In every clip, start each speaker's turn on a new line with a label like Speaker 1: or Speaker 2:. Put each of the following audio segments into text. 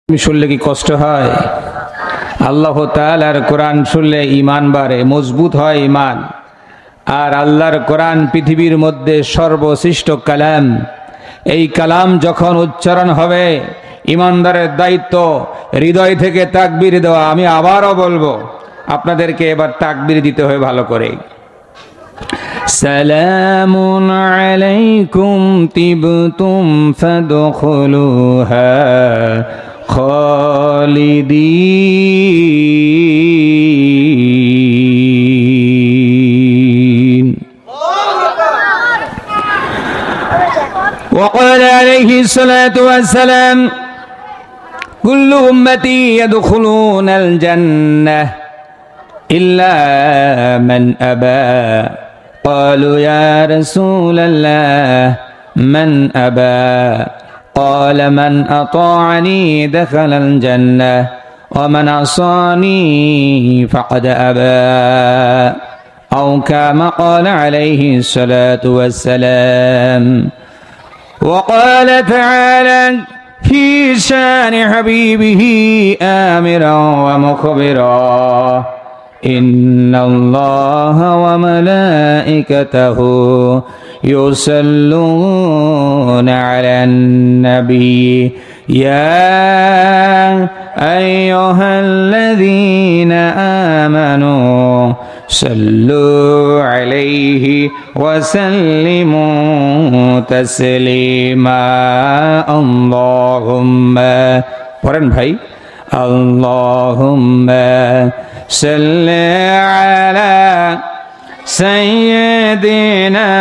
Speaker 1: শুনলে কি কষ্ট হয়? আল্লাহ তাআলার কোরআন শুনলে ঈমান বাড়ে, মজবুত হয় ঈমান। আর আল্লাহর কোরআন পৃথিবীর মধ্যে সর্বশ্রেষ্ঠ কালাম। এই কালাম যখন উচ্চারণ হবে, ঈমানদারের দায়িত্ব হৃদয় থেকে তাকবীর দেওয়া। আমি আবারও বলবো, আপনাদেরকে এবার তাকবীর দিতে হবে ভালো করে। সালামুন আলাইকুম তিবতুম ফাদখুলুহা খালিদিন। وقال عليه الصلاة والسلام كل أمتي يدخلون الجنة إلا من أبى قالوا يا رسول الله من أبى قال من أطاعني دخل الجنة ومن عصاني فقد أبى أو كما قال عليه الصلاة والسلام. وقال تعالى في شان حبيبه آمرا ومخبرا إن الله وملائكته يصلون على النبي يا أيها الذين آمنوا صلوا عليه وسلموا تسليما. اللهم পড়েন ভাই, اللهم صل على سيدنا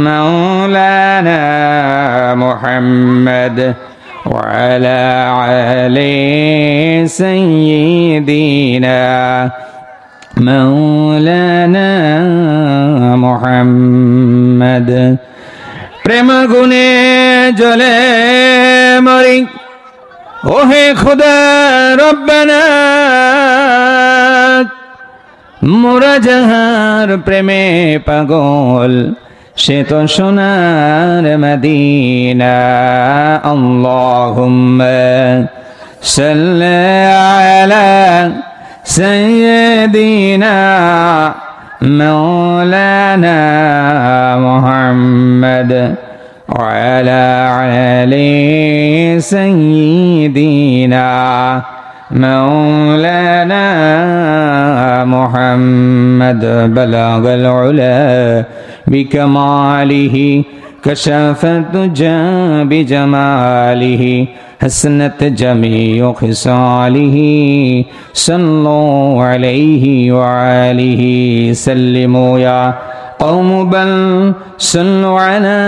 Speaker 1: مولانا محمد وعلى آله سيدنا مولانا محمد. প্রেম গুনে জ্বলে মরি ওহে খুদা রব্বানা, মোরা যাহার প্রেমে পাগল সে তো সোনার মদিনা। আল্লাহুম্মা সাল্লি আলা সাইয়্যিদিনা মাওলানা মুহাম্মদ ওয়া আলা আলি সাইয়্যিদিনা مولانا محمد. بلغ العلا بكماله كشف الدجى بجماله حسنت جميع خصاله صلوا عليه وآله سلموا يا قوم بل صلوا على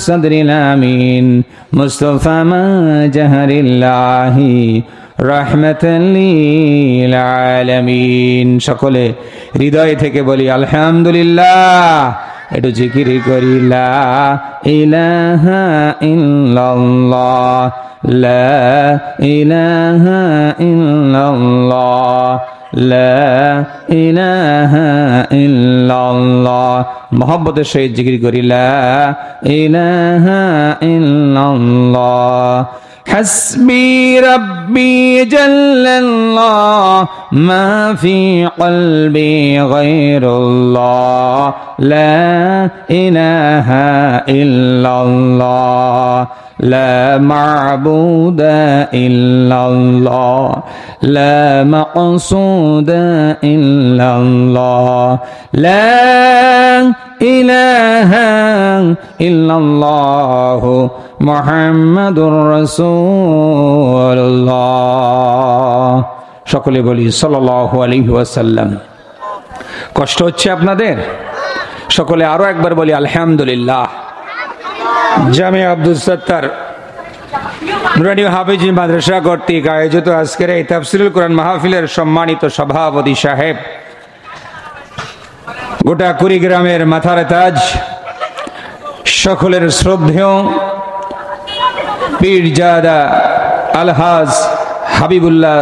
Speaker 1: صدر الأمين مصطفى ما جهر الله রাহমাতাল লিল আলামিন। সকলে হৃদয় থেকে বলি আলহামদুলিল্লাহ। একটু জিকির করি লা ইলাহা ইল্লাল্লাহ লা ইলাহা ইল্লাল্লাহ লা ইলাহা ইল্লাল্লাহ। মহব্বতের সহিত জিকির করি লা ইলাহা ইল্লাল্লাহ। حسبي ربي جل الله ما في قلبي غير الله لا إله إلا الله لا معبود إلا الله لا مقصود إلا الله لا إله إلا الله মুহাম্মাদুর রাসূলুল্লাহ। সকলে বলি সাল্লাল্লাহু আলাইহি ওয়াসাল্লাম। কষ্ট হচ্ছে আপনাদের? সকলে আরো একবার বলি আলহামদুলিল্লাহ। জামিয়া আব্দুল সত্তার নুরানি হাফেজি মাদ্রাসা কর্তৃক আয়োজিত আজকের এই তাফসীরুল কোরআন মাহফিলের সম্মানিত সভাপতি সাহেব, গোটা কুড়িগ্রামের মাথার তাজ, সকলের শ্রদ্ধেয় পীরজাদা আলহাজ হাবিবুল্লাহ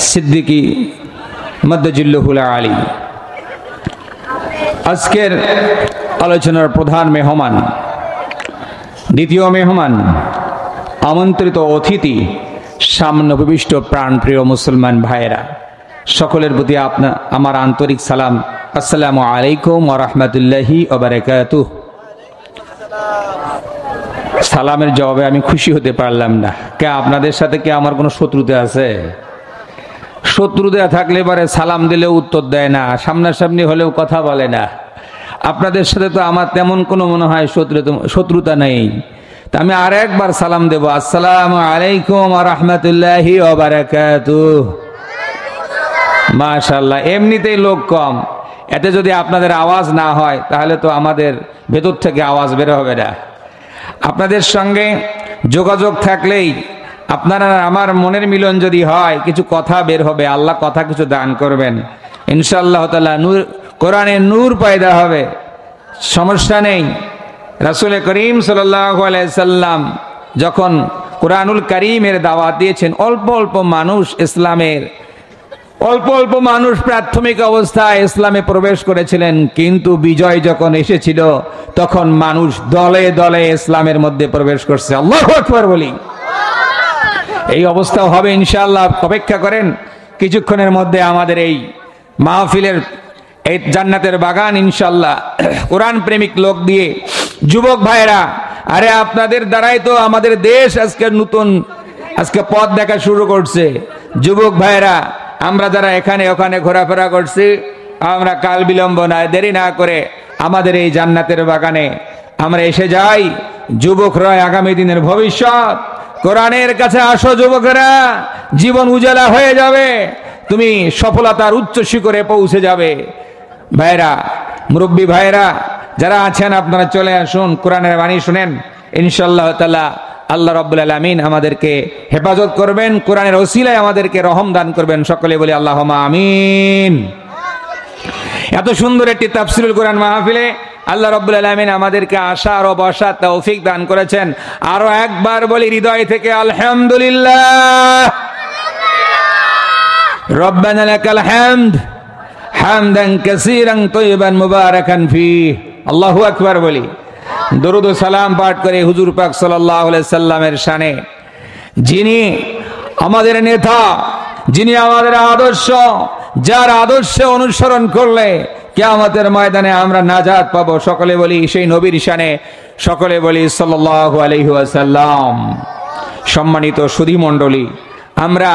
Speaker 1: সিদ্দিকী মাদ্দাজিল্লাহুল আলী, আজকের আলোচনার প্রধান মেহমান, দ্বিতীয় মেহমান, আমন্ত্রিত অতিথি সামনেভিষ্ট প্রাণপ্রিয় মুসলমান ভাইয়েরা, সকলের প্রতি আমার আন্তরিক সালাম। আসসালামু আলাইকুম ওয়া রাহমাতুল্লাহি ওয়া বারাকাতুহু। সালামের জবাবে আমি খুশি হতে পারলাম না। কে আপনাদের সাথে কি আমার কোনো শত্রুতা আছে? শত্রুতা থাকলে পরে সালাম দিলেও উত্তর দেয় না, সামনাসামনি হলেও কথা বলে না। আপনাদের সাথে তো আমার তেমন কোনো মনে হয় শত্রুতা নেই। তা আমি আর একবার সালাম দেব, আসসালামু আলাইকুম ওয়া রাহমাতুল্লাহি ওয়া বারাকাতুহু। মাশাআল্লাহ, এমনিতেই লোক কম, এতে যদি আপনাদের আওয়াজ না হয় তাহলে তো আমাদের ভেতর থেকে আওয়াজ বের হবে না। আপনাদের সঙ্গে যোগাযোগ থাকলেই, আপনারা আমার মনের মিলন যদি হয়, কিছু কথা বের হবে, আল্লাহ কথা কিছু দান করবেন ইনশাআল্লাহ তাআলা। নূর, কোরআনের নূর পয়দা হবে, সমস্যা নেই। রাসূল করিম সাল্লাল্লাহু আলাইহি সাল্লাম যখন কোরআনুল কারীমের দাওয়াত দিয়েছেন, অল্প অল্প মানুষ ইসলামের, অল্প অল্প মানুষ প্রাথমিক অবস্থায় ইসলামে প্রবেশ করেছিলেন, কিন্তু বিজয় যখন এসেছিল তখন মানুষ দলে দলে ইসলামের মধ্যে প্রবেশ করছে। আল্লাহু আকবার বলি। এই অবস্থা হবে ইনশাআল্লাহ, অপেক্ষা করেন। কিছুক্ষণের মধ্যে আমাদের এই মাহফিলের, এই জান্নাতের বাগান ইনশাআল্লাহ কোরআন প্রেমিক লোক দিয়ে, যুবক ভাইরা, আরে আপনাদের দ্বারাই তো আমাদের দেশ আজকে পথ দেখা শুরু করছে। যুবক ভাইরা, আমরা যারা এখানে ওখানে ঘোরাফেরা করছি, আমরা কাল বিলম্ব না, দেরি না করে আমাদের এই জান্নাতের বাগানে আমরা এসে যাই। যুবকরা আগামী দিনের ভবিষ্যৎ। কোরআনের কাছে আসো যুবকেরা, জীবন উজালা হয়ে যাবে, তুমি সফলতার উচ্চ শিখরে পৌঁছে যাবে। ভাইরা, মুরব্বী ভাইরা যারা আছেন, আপনারা চলে আসুন, কোরআনের বাণী শুনেন। ইনশাআল্লাহ তাআলা আল্লাহ রাব্বুল আলামিন আমাদেরকে হেফাজত করবেন, কোরআনের ওসিলায় আমাদেরকে রহম দান করবেন। সকলে বলি আল্লাহুম্মা আমিন। এত সুন্দর একটি তাফসীরুল কোরআন মাহফিলে আল্লাহ রাব্বুল আলামিন আমাদেরকে আসার ও বসার তৌফিক দান করেছেন। আরো একবার বলি হৃদয় থেকে আলহামদুলিল্লাহ। রব্বানা লাকাল হামদ হামদান কাসীরান তাইয়িবান মুবারাকান ফীহি। আল্লাহু আকবার বলি। দরুদ ও সালাম পাঠ করে হুজুর পাক সাল্লাল্লাহু আলাইহি সাল্লামের শানে, যিনি আমাদের নেতা, যিনি আমাদের আদর্শ, যার আদর্শে অনুসরণ করলে কিয়ামতের ময়দানে আমরা নাজাত পাবো, সকলে বলি সেই নবীর শানে, সকলে বলি সাল্লাল্লাহু আলাইহি ওয়াসাল্লাম। সম্মানিত সুধী মণ্ডলী, আমরা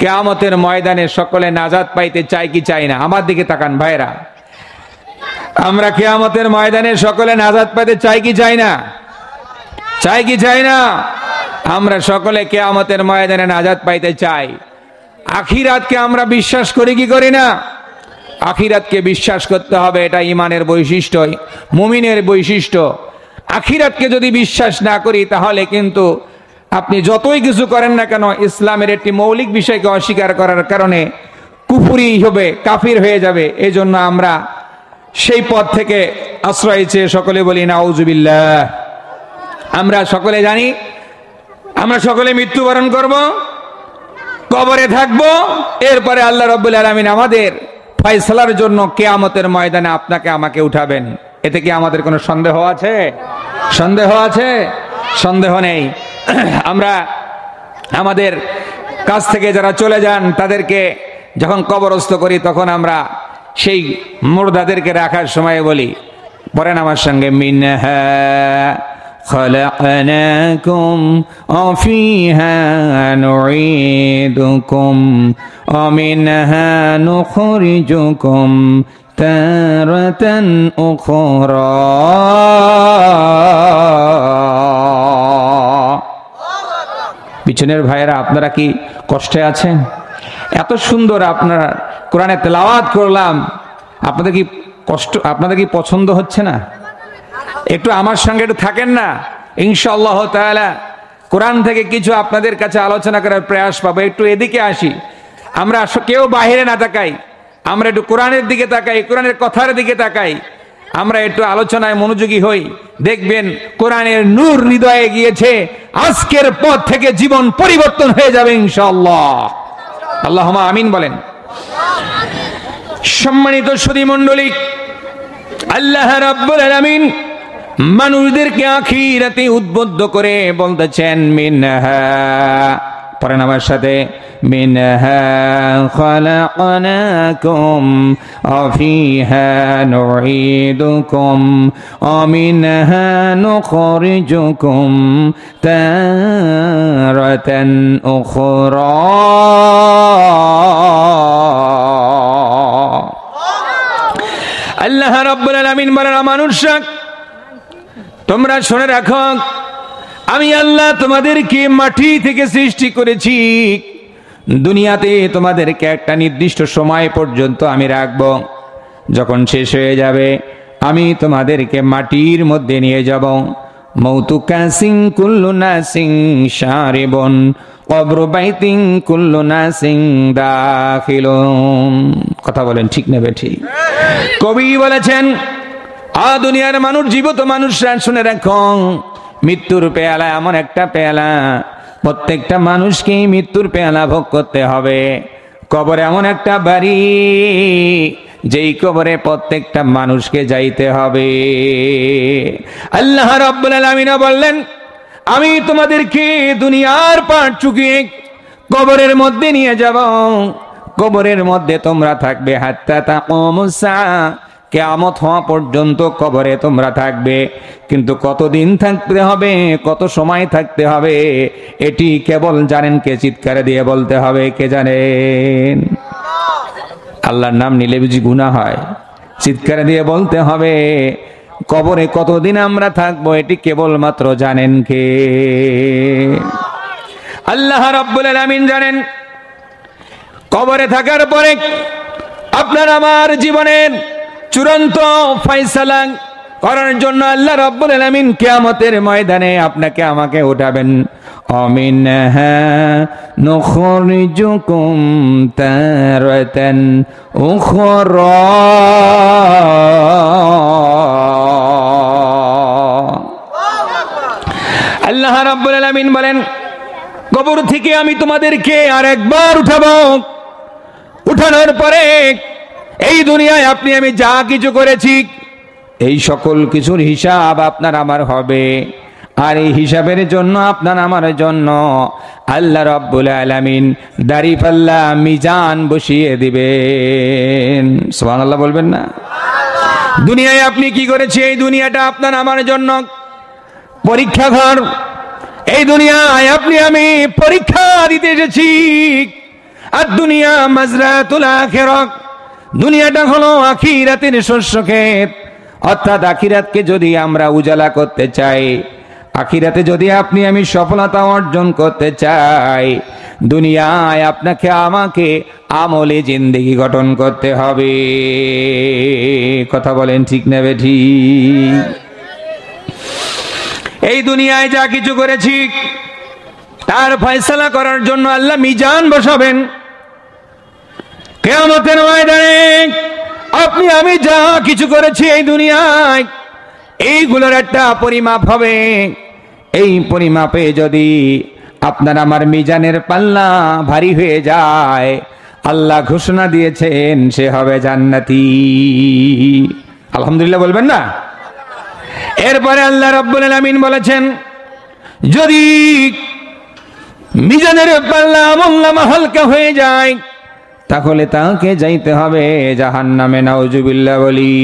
Speaker 1: কিয়ামতের ময়দানে সকলে নাজাত পাইতে চাই কি চাই না? আমার দিকে তাকান ভাইরা, আমরা কিয়ামতের ময়দানে সকলে নাজাত পাইতে চাই কি চাই না? চাই কি চাই না? আমরা সকলে কিয়ামতের ময়দানে নাজাত পাইতে চাই। আখিরাতকে আমরা বিশ্বাস করি কি করি না? আখিরাতকে বিশ্বাস করতে হবে, এটা ঈমানের বৈশিষ্ট্য, মুমিনের বৈশিষ্ট্য। আখিরাতকে যদি বিশ্বাস না করি তাহলে কিন্তু আপনি যতই কিছু করেন না কেন, ইসলামের একটি মৌলিক বিষয়কে অস্বীকার করার কারণে কুফরি হবে, কাফির হয়ে যাবে। এই জন্য আমরা সেই পথ থেকে আশ্রয় চেয়ে সকলে বলি নাউজুবিল্লাহ। আমরা সকলে জানি, আমরা সকলে মৃত্যুবরণ করব, কবরে থাকব, এরপরে আল্লাহ রাব্বুল আলামিন আমাদের ফয়সালার জন্য কিয়ামতের ময়দানে আপনাকে আমাকে উঠাবেন। এতে কি আমাদের কোনো সন্দেহ আছে? সন্দেহ আছে? সন্দেহ নেই। আমরা আমাদের কাছ থেকে যারা চলে যান তাদেরকে যখন কবরস্থ করি, তখন আমরা সেই মুর্দাদেরকে রাখার সময় বলি, পড়েন আমার সঙ্গে, মিনহা খালাকনাকুম ওয়া ফিহা নুঈদুকুম ওয়া মিনহা নুখরিজুকুম তারাতান উখরা। পিছনের ভাইয়েরা, আপনারা কি কষ্টে আছেন? এত সুন্দর আপনারা কোরআনে তেলাওয়াত করলাম, আপনাদের কি কষ্ট, আপনাদের কি পছন্দ হচ্ছে না? একটু আমার সঙ্গে একটু থাকেন না, ইনশাআল্লাহ তাআলা কোরআন থেকে কিছু আপনাদের কাছে আলোচনা করার প্রয়াস পাবো। একটু এদিকে আসি, আমরা কেউ বাহিরে না তাকাই, আমরা একটু কোরআনের দিকে তাকাই, কোরআনের কথার দিকে তাকাই, আমরা একটু আলোচনায় মনোযোগী হই। দেখবেন কোরআনের নূর হৃদয়ে গিয়েছে, আজকের পর থেকে জীবন পরিবর্তন হয়ে যাবে ইনশাআল্লাহ। আল্লাহুম্মা আমিন বলেন। সম্মানিত সুধী মণ্ডলী, আল্লাহ রাব্বুল আলামিন মানুষদেরকে আখিরাতে উদ্বুদ্ধ করে বলতেছেন, মিনহা পড়েন আমার সাথে, মিনহা খালাকনাকুম ওয়া ফিহা নুঈদুকুম ওয়া মিনহা নুখরিজুকুম তারাতান উখরা। আল্লাহ রাব্বুল আলামিন বলেন, মানুষরা তোমরা শুনে রাখো, আমি আল্লাহ তোমাদেরকে মাটি থেকে সৃষ্টি করেছি। দুনিয়াতে তোমাদেরকে একটা নির্দিষ্ট সময় পর্যন্ত আমি রাখব, যখন শেষ হয়ে যাবে আমি তোমাদেরকে মাটির মধ্যে নিয়ে যাব। মৌতু কাসিং কুল্লু নাসিং শারিবুন কবরু বাইতিং কুল্লু নাসিং দাখিলুন। কথা বলেন ঠিক না বেঠিক? কবি বলেছেন, দুনিয়ার মানুষ, জীবিত মানুষরা শুনে রাখো, মৃত্যুর পেয়ালা এমন একটা পেয়ালা, প্রত্যেকটা মানুষকে মৃত্যুর পেয়ালা ভোগ করতে হবে। কবর এমন একটা বাড়ি, যেই কবরে প্রত্যেকটা মানুষকে যাইতে হবে। আল্লাহ রাব্বুল আলামিন বললেন, আমি তোমাদেরকে দুনিয়ার পাট চুকিয়ে কবরের মধ্যে নিয়ে যাব। কবরের মধ্যে তোমরা থাকবে হাত্তা তাকুমুস সাআ, কিয়ামত হওয়া পর্যন্ত কবরে তোমরা থাকবে। কিন্তু কতদিন থাকতে হবে, কত সময় থাকতে হবে, এটি কেবল জানেন কে? চিৎকার দিয়ে বলতে হবে, কে জানেন? আল্লাহর নাম নিলে বুঝি গুনাহ হয়? চিৎকার দিয়ে বলতে হবে, কবরে কতদিন আমরা থাকবো এটি কেবলমাত্র জানেন কে? আল্লাহ রাব্বুল আলামিন জানেন। কবরে থাকার পরে আপনার আমার জীবনের চূড়ান্ত ফয়সালা করার জন্য আল্লাহ রাব্বুল আলামিন কিয়ামতের ময়দানে আপনাকে আমাকে উঠাবেন। অমিনহা নুখরিজুকুম তারাতান উখরা। আল্লাহ রাব্বুল আলামিন বলেন, কবর থেকে আমি তোমাদেরকে আরেকবার উঠাবো। উঠানোর পরে এই দুনিয়ায় আপনি আমি যা কিছু করেছি, এই সকল কিছুর হিসাব আপনার আমার হবে। আর এই হিসাবের জন্য আপনার আমার জন্য আল্লাহ রাব্বুল আলামিন দাড়িপাল্লা মিজান বসিয়ে দিবেন। সুবহানাল্লাহ বলবেন না? দুনিয়ায় আপনি কি করেছেন? এই দুনিয়াটা আপনার আমার জন্য পরীক্ষাঘর। এই দুনিয়ায় আপনি আমি পরীক্ষা দিতে এসেছি। আর দুনিয়া মাজরাতুল আখিরাহ, দুনিয়াটা হলো আখিরাতের শস্য ক্ষেত। অর্থাৎ আখিরাতকে যদি আমরা উজালা করতে চাই, আখিরাতে যদি আপনি আমি সফলতা অর্জন করতে চাই, দুনিয়ায় আপনাকে আমাকে আমলে জিন্দেগি গঠন করতে হবে। কথা বলেন ঠিক না বেঠিক? এই দুনিয়ায় যা কিছু করেছি তার ফয়সালা করার জন্য আল্লাহ মিজান বসাবেন। কিয়ামতের ময়দানে আপনি আমি যা কিছু করেছি এই দুনিয়ায়, এইগুলোর একটা পরিমাপ হবে। এই পরিমাপে যদি আপনার আমার মিজানের পাল্লা ভারী হয়ে যায়, আল্লাহ ঘোষণা দিয়েছেন সে হবে জান্নাতি। আলহামদুলিল্লাহ বলবেন না? এরপরে আল্লাহ রাব্বুল আলামিন বলেছেন, যদি মিজানের পাল্লা আমলনামা হালকা হয়ে যায়, তাহলে তাকে যাইতে হবে জাহান্নামে। নাউজুবিল্লাহ বলি।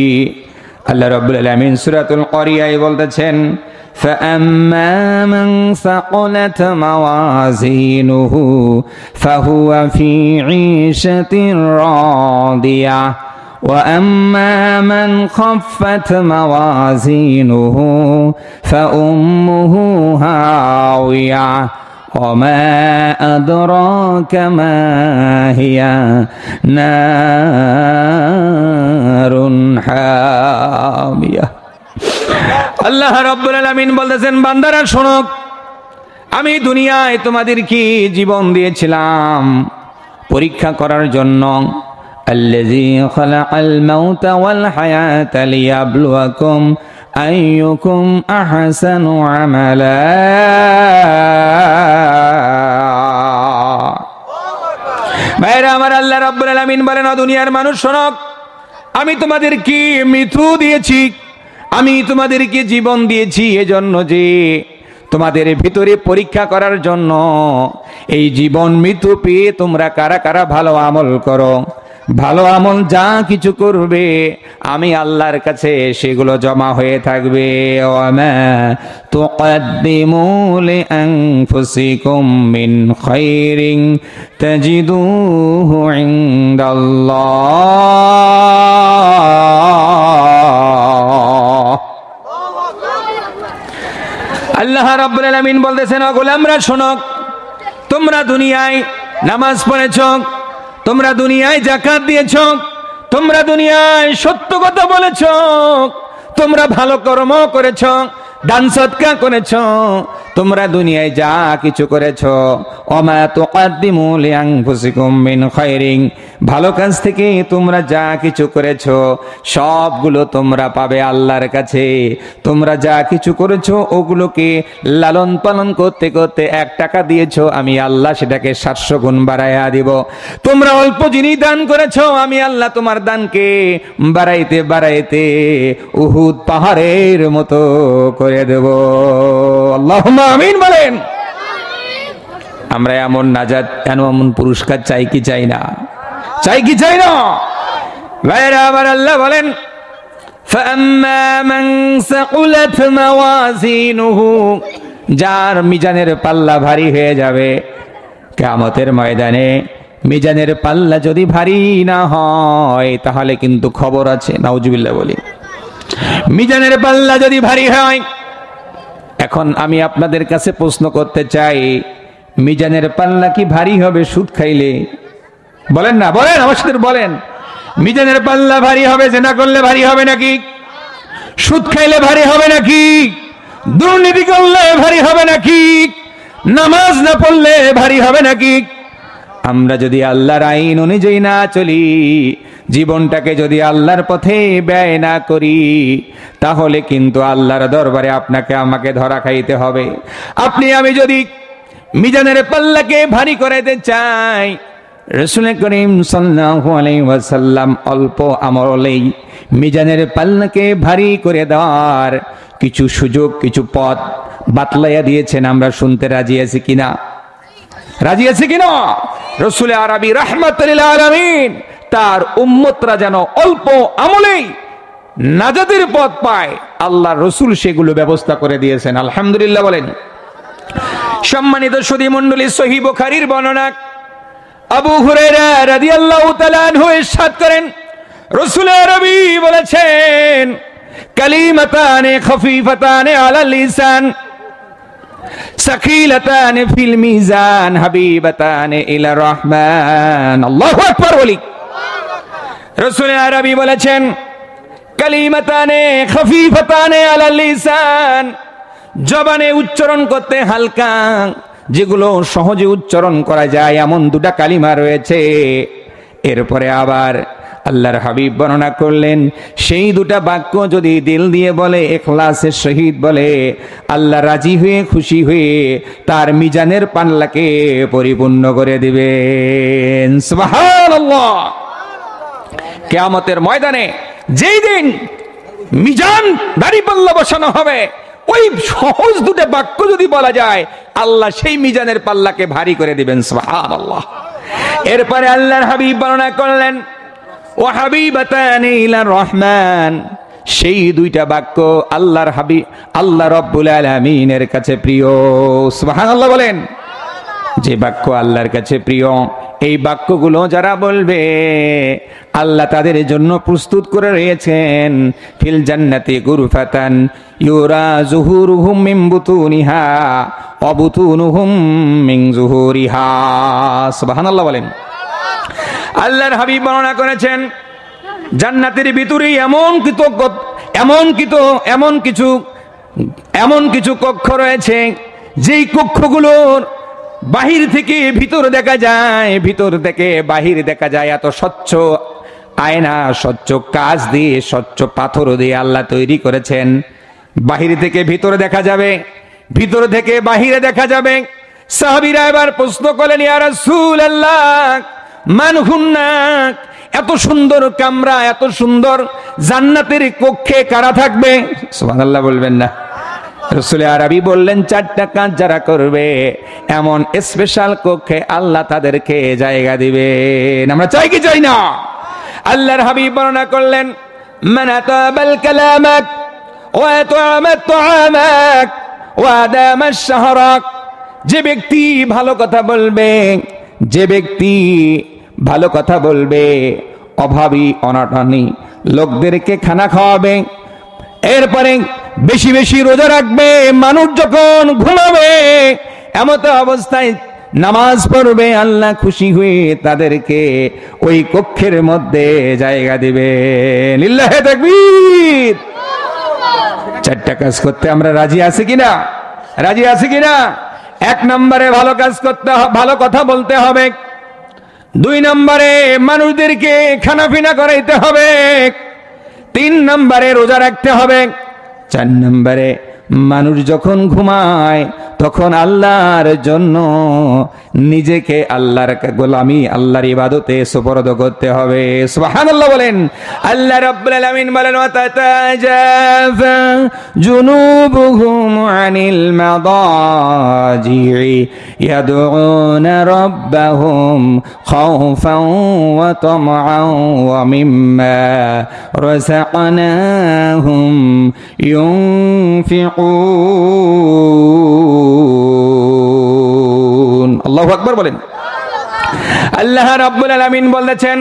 Speaker 1: আল্লাহ রাব্বুল আলামিন সূরাতুল কারিয়ায় বলতেছেন, فأما من ثقلت موازينه فهو في عيشة راضية وأما من خفت موازينه فأمه هاوية وما أدراك ما هي نار حامية। আল্লাহ রাব্বুল আলামিন বলতেছেন, বান্দারা শোনো, আমি দুনিয়ায় তোমাদেরকে জীবন দিয়েছিলাম পরীক্ষা করার জন্য। আল্লাযী খালাকাল মাউতা ওয়াল হায়াতা লিয়াবলুয়াকুম আইয়ুকুম আহসানু আমালা। ভাইরা আমার, আল্লাহ রাব্বুল আলামিন বলেন, দুনিয়ার মানুষ শোনো, আমি তোমাদেরকে মৃত্যু দিয়েছি, আমি তোমাদেরকে জীবন দিয়েছি এজন্য যে তোমাদের ভিতরে পরীক্ষা করার জন্য। এই জীবন মৃত্যু পেয়ে তোমরা কারা কারা ভালো আমল করো, ভালো আমল যা কিছু করবে আমি আল্লাহর কাছে সেগুলো জমা হয়ে থাকবে। ওয়ামা তুকদ্দিমু লিআনফুসিকুম মিন খায়রিন তাজিদুহু ইনদাল্লাহ। আল্লাহ রাব্বুল আলামিন বলতেছেন, ও গোলামরা শোনো, তোমরা দুনিয়ায় নামাজ পড়েছ, তোমরা দুনিয়ায় যাকাত দিয়েছ, তোমরা দুনিয়ায় সত্য কথা বলেছ, তোমরা ভালো কর্ম করেছ, দান সদকা করেছ, তোমরা দুনিয়ায় যা কিছু করেছ, ওমা তুকদ্দিমু লিআনফুসিকুম মিন খায়রিন, ভালো কাজ থেকে তোমরা যা কিছু করেছ সবগুলো তোমরা পাবে আল্লাহর কাছে। তোমরা যা কিছু করেছ ওগুলোকে লালন পালন করতে করতে 1 টাকা দিয়েছ, আমি আল্লাহ সেটাকে 700 গুণ বাড়াইয়া দিব। তোমরা অল্প জিনিস দান করেছ, আমি আল্লাহ তোমার দানকে বাড়াইতে বাড়াইতে উহুদ পাহাড়ের মতো করে দেব। আল্লাহুম্মা আমিন বলেন। আমরা এমন নাজাত, এমন পুরস্কার চাই কি চাই না? চাই কি চাই না? ভাইরা আমার, আল্লাহ বলেন, ফাআম্মা মান সাকুলাত মাওয়াজিনুহু, যার মিজানের পাল্লা ভারী হয়ে যাবে কিয়ামতের ময়দানে। মিজানের পাল্লা যদি ভারী না হয় তাহলে কিন্তু খবর আছে, নাউজুবিল্লাহ বলি। মিজানের পাল্লা যদি ভারী হয়, এখন আমি আপনাদের কাছে প্রশ্ন করতে চাই, মিজানের পাল্লা কি ভারী হবে সুদ খাইলে? বলেন না, বলেন, আমার সাথে বলেন। মিজানের পাল্লা ভারী হবে জেনা করলে ভারী হবে নাকি? সুদ খাইলে ভারী হবে নাকি? দুর্নীতি করলে ভারী হবে নাকি? নামাজ না পড়লে ভারী হবে নাকি? আমরা যদি আল্লাহর আইন অনুযায়ী না চলি, জীবনটাকে যদি আল্লাহর পথে ব্যয় না করি, তাহলে কিন্তু আল্লাহর দরবারে আপনাকে আমাকে ধরা খাইতে হবে। আপনি আমি যদি মিজানের পাল্লাকে ভারী করাইতে চাই, রাসূল করিম সাল্লাল্লাহু আলাইহি ওয়াসাল্লাম অল্প আমলেই মিজানের পাল্লাকে ভারী করে দেওয়ার কিছু সুযোগ, কিছু পথ বাতলাইয়া দিয়েছেন। আমরা শুনতে রাজি আছি কিনা? রাজি আছে কিনা? রাসূল আরবি রাহমাতুল লিল আলামিন তার উম্মতরা যেন অল্প আমলেই নাজাতের পথ পায়, আল্লাহ রাসূল সেগুলো ব্যবস্থা করে দিয়েছেন। আলহামদুলিল্লাহ বলেন। সম্মানিত সুধী মণ্ডলী, সহিহ বুখারীর বর্ণনা, আবু হুরায়রা রাদিয়াল্লাহু তাআলা আনহু ইরশাদ করেন, রাসূল আরবি বলেছেন, কালিমাতানে খফিফাতানে আলাল লিসান সাকিলাতানে ফিল মিজান হাবিবাতানে ইলা রহমান। আল্লাহু আকবার বলি। রাসূল আরবি বলেছেন, কালিমাতানে খফিফাতানে আলাল লিসান, জবানে উচ্চারণ করতে হালকা, যেগুলো সহজে উচ্চারণ করা যায় এমন 2টা কালিমা রয়েছে। এরপরে আবার আল্লাহর হাবিব বর্ণনা করলেন, সেই 2টা বাক্য যদি দিল দিয়ে বলে, ইখলাসের সহিত বলে, আল্লাহ রাজি হয়ে খুশি হয়ে তার মিজানের পাল্লাকে পরিপূর্ণ করে দিবেন। সুবহানাল্লাহ। কিয়ামতের ময়দানে যেই দিন মিজান দাঁড়িপাল্লা বসানো হবে, ওই সহজ 2টা বাক্য যদি বলা যায়, আল্লাহ সেই মিজানের পাল্লাকে ভারী করে দিবেন। সুবহানাল্লাহ। এরপরে আল্লাহর হাবিব বর্ণনা করলেন, ওয়া হাবিবাতানি ইলার রহমান, সেই 2টা বাক্য আল্লাহর হাবিব, আল্লাহ রাব্বুল আলামিনের কাছে প্রিয়। সুবহানাল্লাহ বলেন। যে বাক্য আল্লাহর কাছে প্রিয়, এই বাক্যগুলো যারা বলবে, আল্লাহ তাদের জন্য প্রস্তুত করে রয়েছেন ফিল জান্নাতি গুরফাতান ইউরা যুহুরুহুম মিন বুতুনিহা ওয়া বুতুনুহুম মিন যুহুরিহা। সুবহানাল্লাহ বলেন। আল্লাহর হাবিব বর্ণনা করেছেন, জান্নাতের ভিতরে এমন কিছু কক্ষ রয়েছে, যেই কক্ষগুলোর বাহির থেকে ভিতর দেখা যায়, ভিতর থেকে বাহির দেখা যায়। এত স্বচ্ছ আয়না, স্বচ্ছ কাঁচ দিয়ে, স্বচ্ছ পাথর দিয়ে আল্লাহ তৈরি করেছেন। বাহির থেকে ভিতর দেখা যাবে, ভিতর থেকে বাহিরে দেখা যাবে। সাহাবীরা এবার প্রশ্ন করলেন, ইয়া রাসূলুল্লাহ, মান হুন্না, এত সুন্দর কামরা, এত সুন্দর জান্নাতের কক্ষে কারা থাকবে? সুবহানাল্লাহ বলবেন না? রাসূল আরবী বললেন 4টা কাজ যারা করবে এমন স্পেশাল কক্ষে আল্লাহ তাদেরকে জায়গা দিবেন। আমরা চাই কি চাই না? আল্লাহর হাবিব বর্ণনা করলেন, মান আতাবাল কালামাক ওয়া আতামাত তুআমাক ওয়া আদামাশ শাহরাক, যে ব্যক্তি ভালো কথা বলবে, যে ব্যক্তি ভালো কথা বলবে, অভাবী অনাটনী লোকদেরকে খানা খাওয়াবে, এরপরে বেশি বেশি রোজা রাখবে, মানুষ যখন ঘুমাবে এমত অবস্থায় নামাজ পড়বে, আল্লাহ খুশি হয়ে তাদেরকে ওই কক্ষের মধ্যে জায়গা দিবে। লিল্লাহে তাকবীর। 4টা কাজ করতে আমরা রাজি আছি কিনা? রাজি আছি কিনা? 1 নম্বরে ভালো কাজ করতে হবে, ভালো কথা বলতে হবে। 2 নম্বরে মানুষদেরকে খানাপিনা করাইতে হবে। 3 নম্বরে রোজা রাখতে হবে। 4 নম্বরে মানুষ যখন ঘুমায় তখন আল্লাহর জন্য নিজেকে আল্লাহর গোলামি, আল্লাহর ইবাদতে সুপর্দ করতে হবে। সুবহানাল্লাহ বলেন। আল্লাহ রাব্বুল আলামিন বলেন, ওয়া তাতাজাফা জুনুবুহুম আনিল মাদাজি'i ইয়াদউনা রাব্বাহুম খাওফান ওয়া তামআন ওয়া মিম্মা রাযাকনাহুম ইউনফিকুন। আল্লাহু আকবার বলেন। আল্লাহ রাব্বুল আলামিন বলেছেন,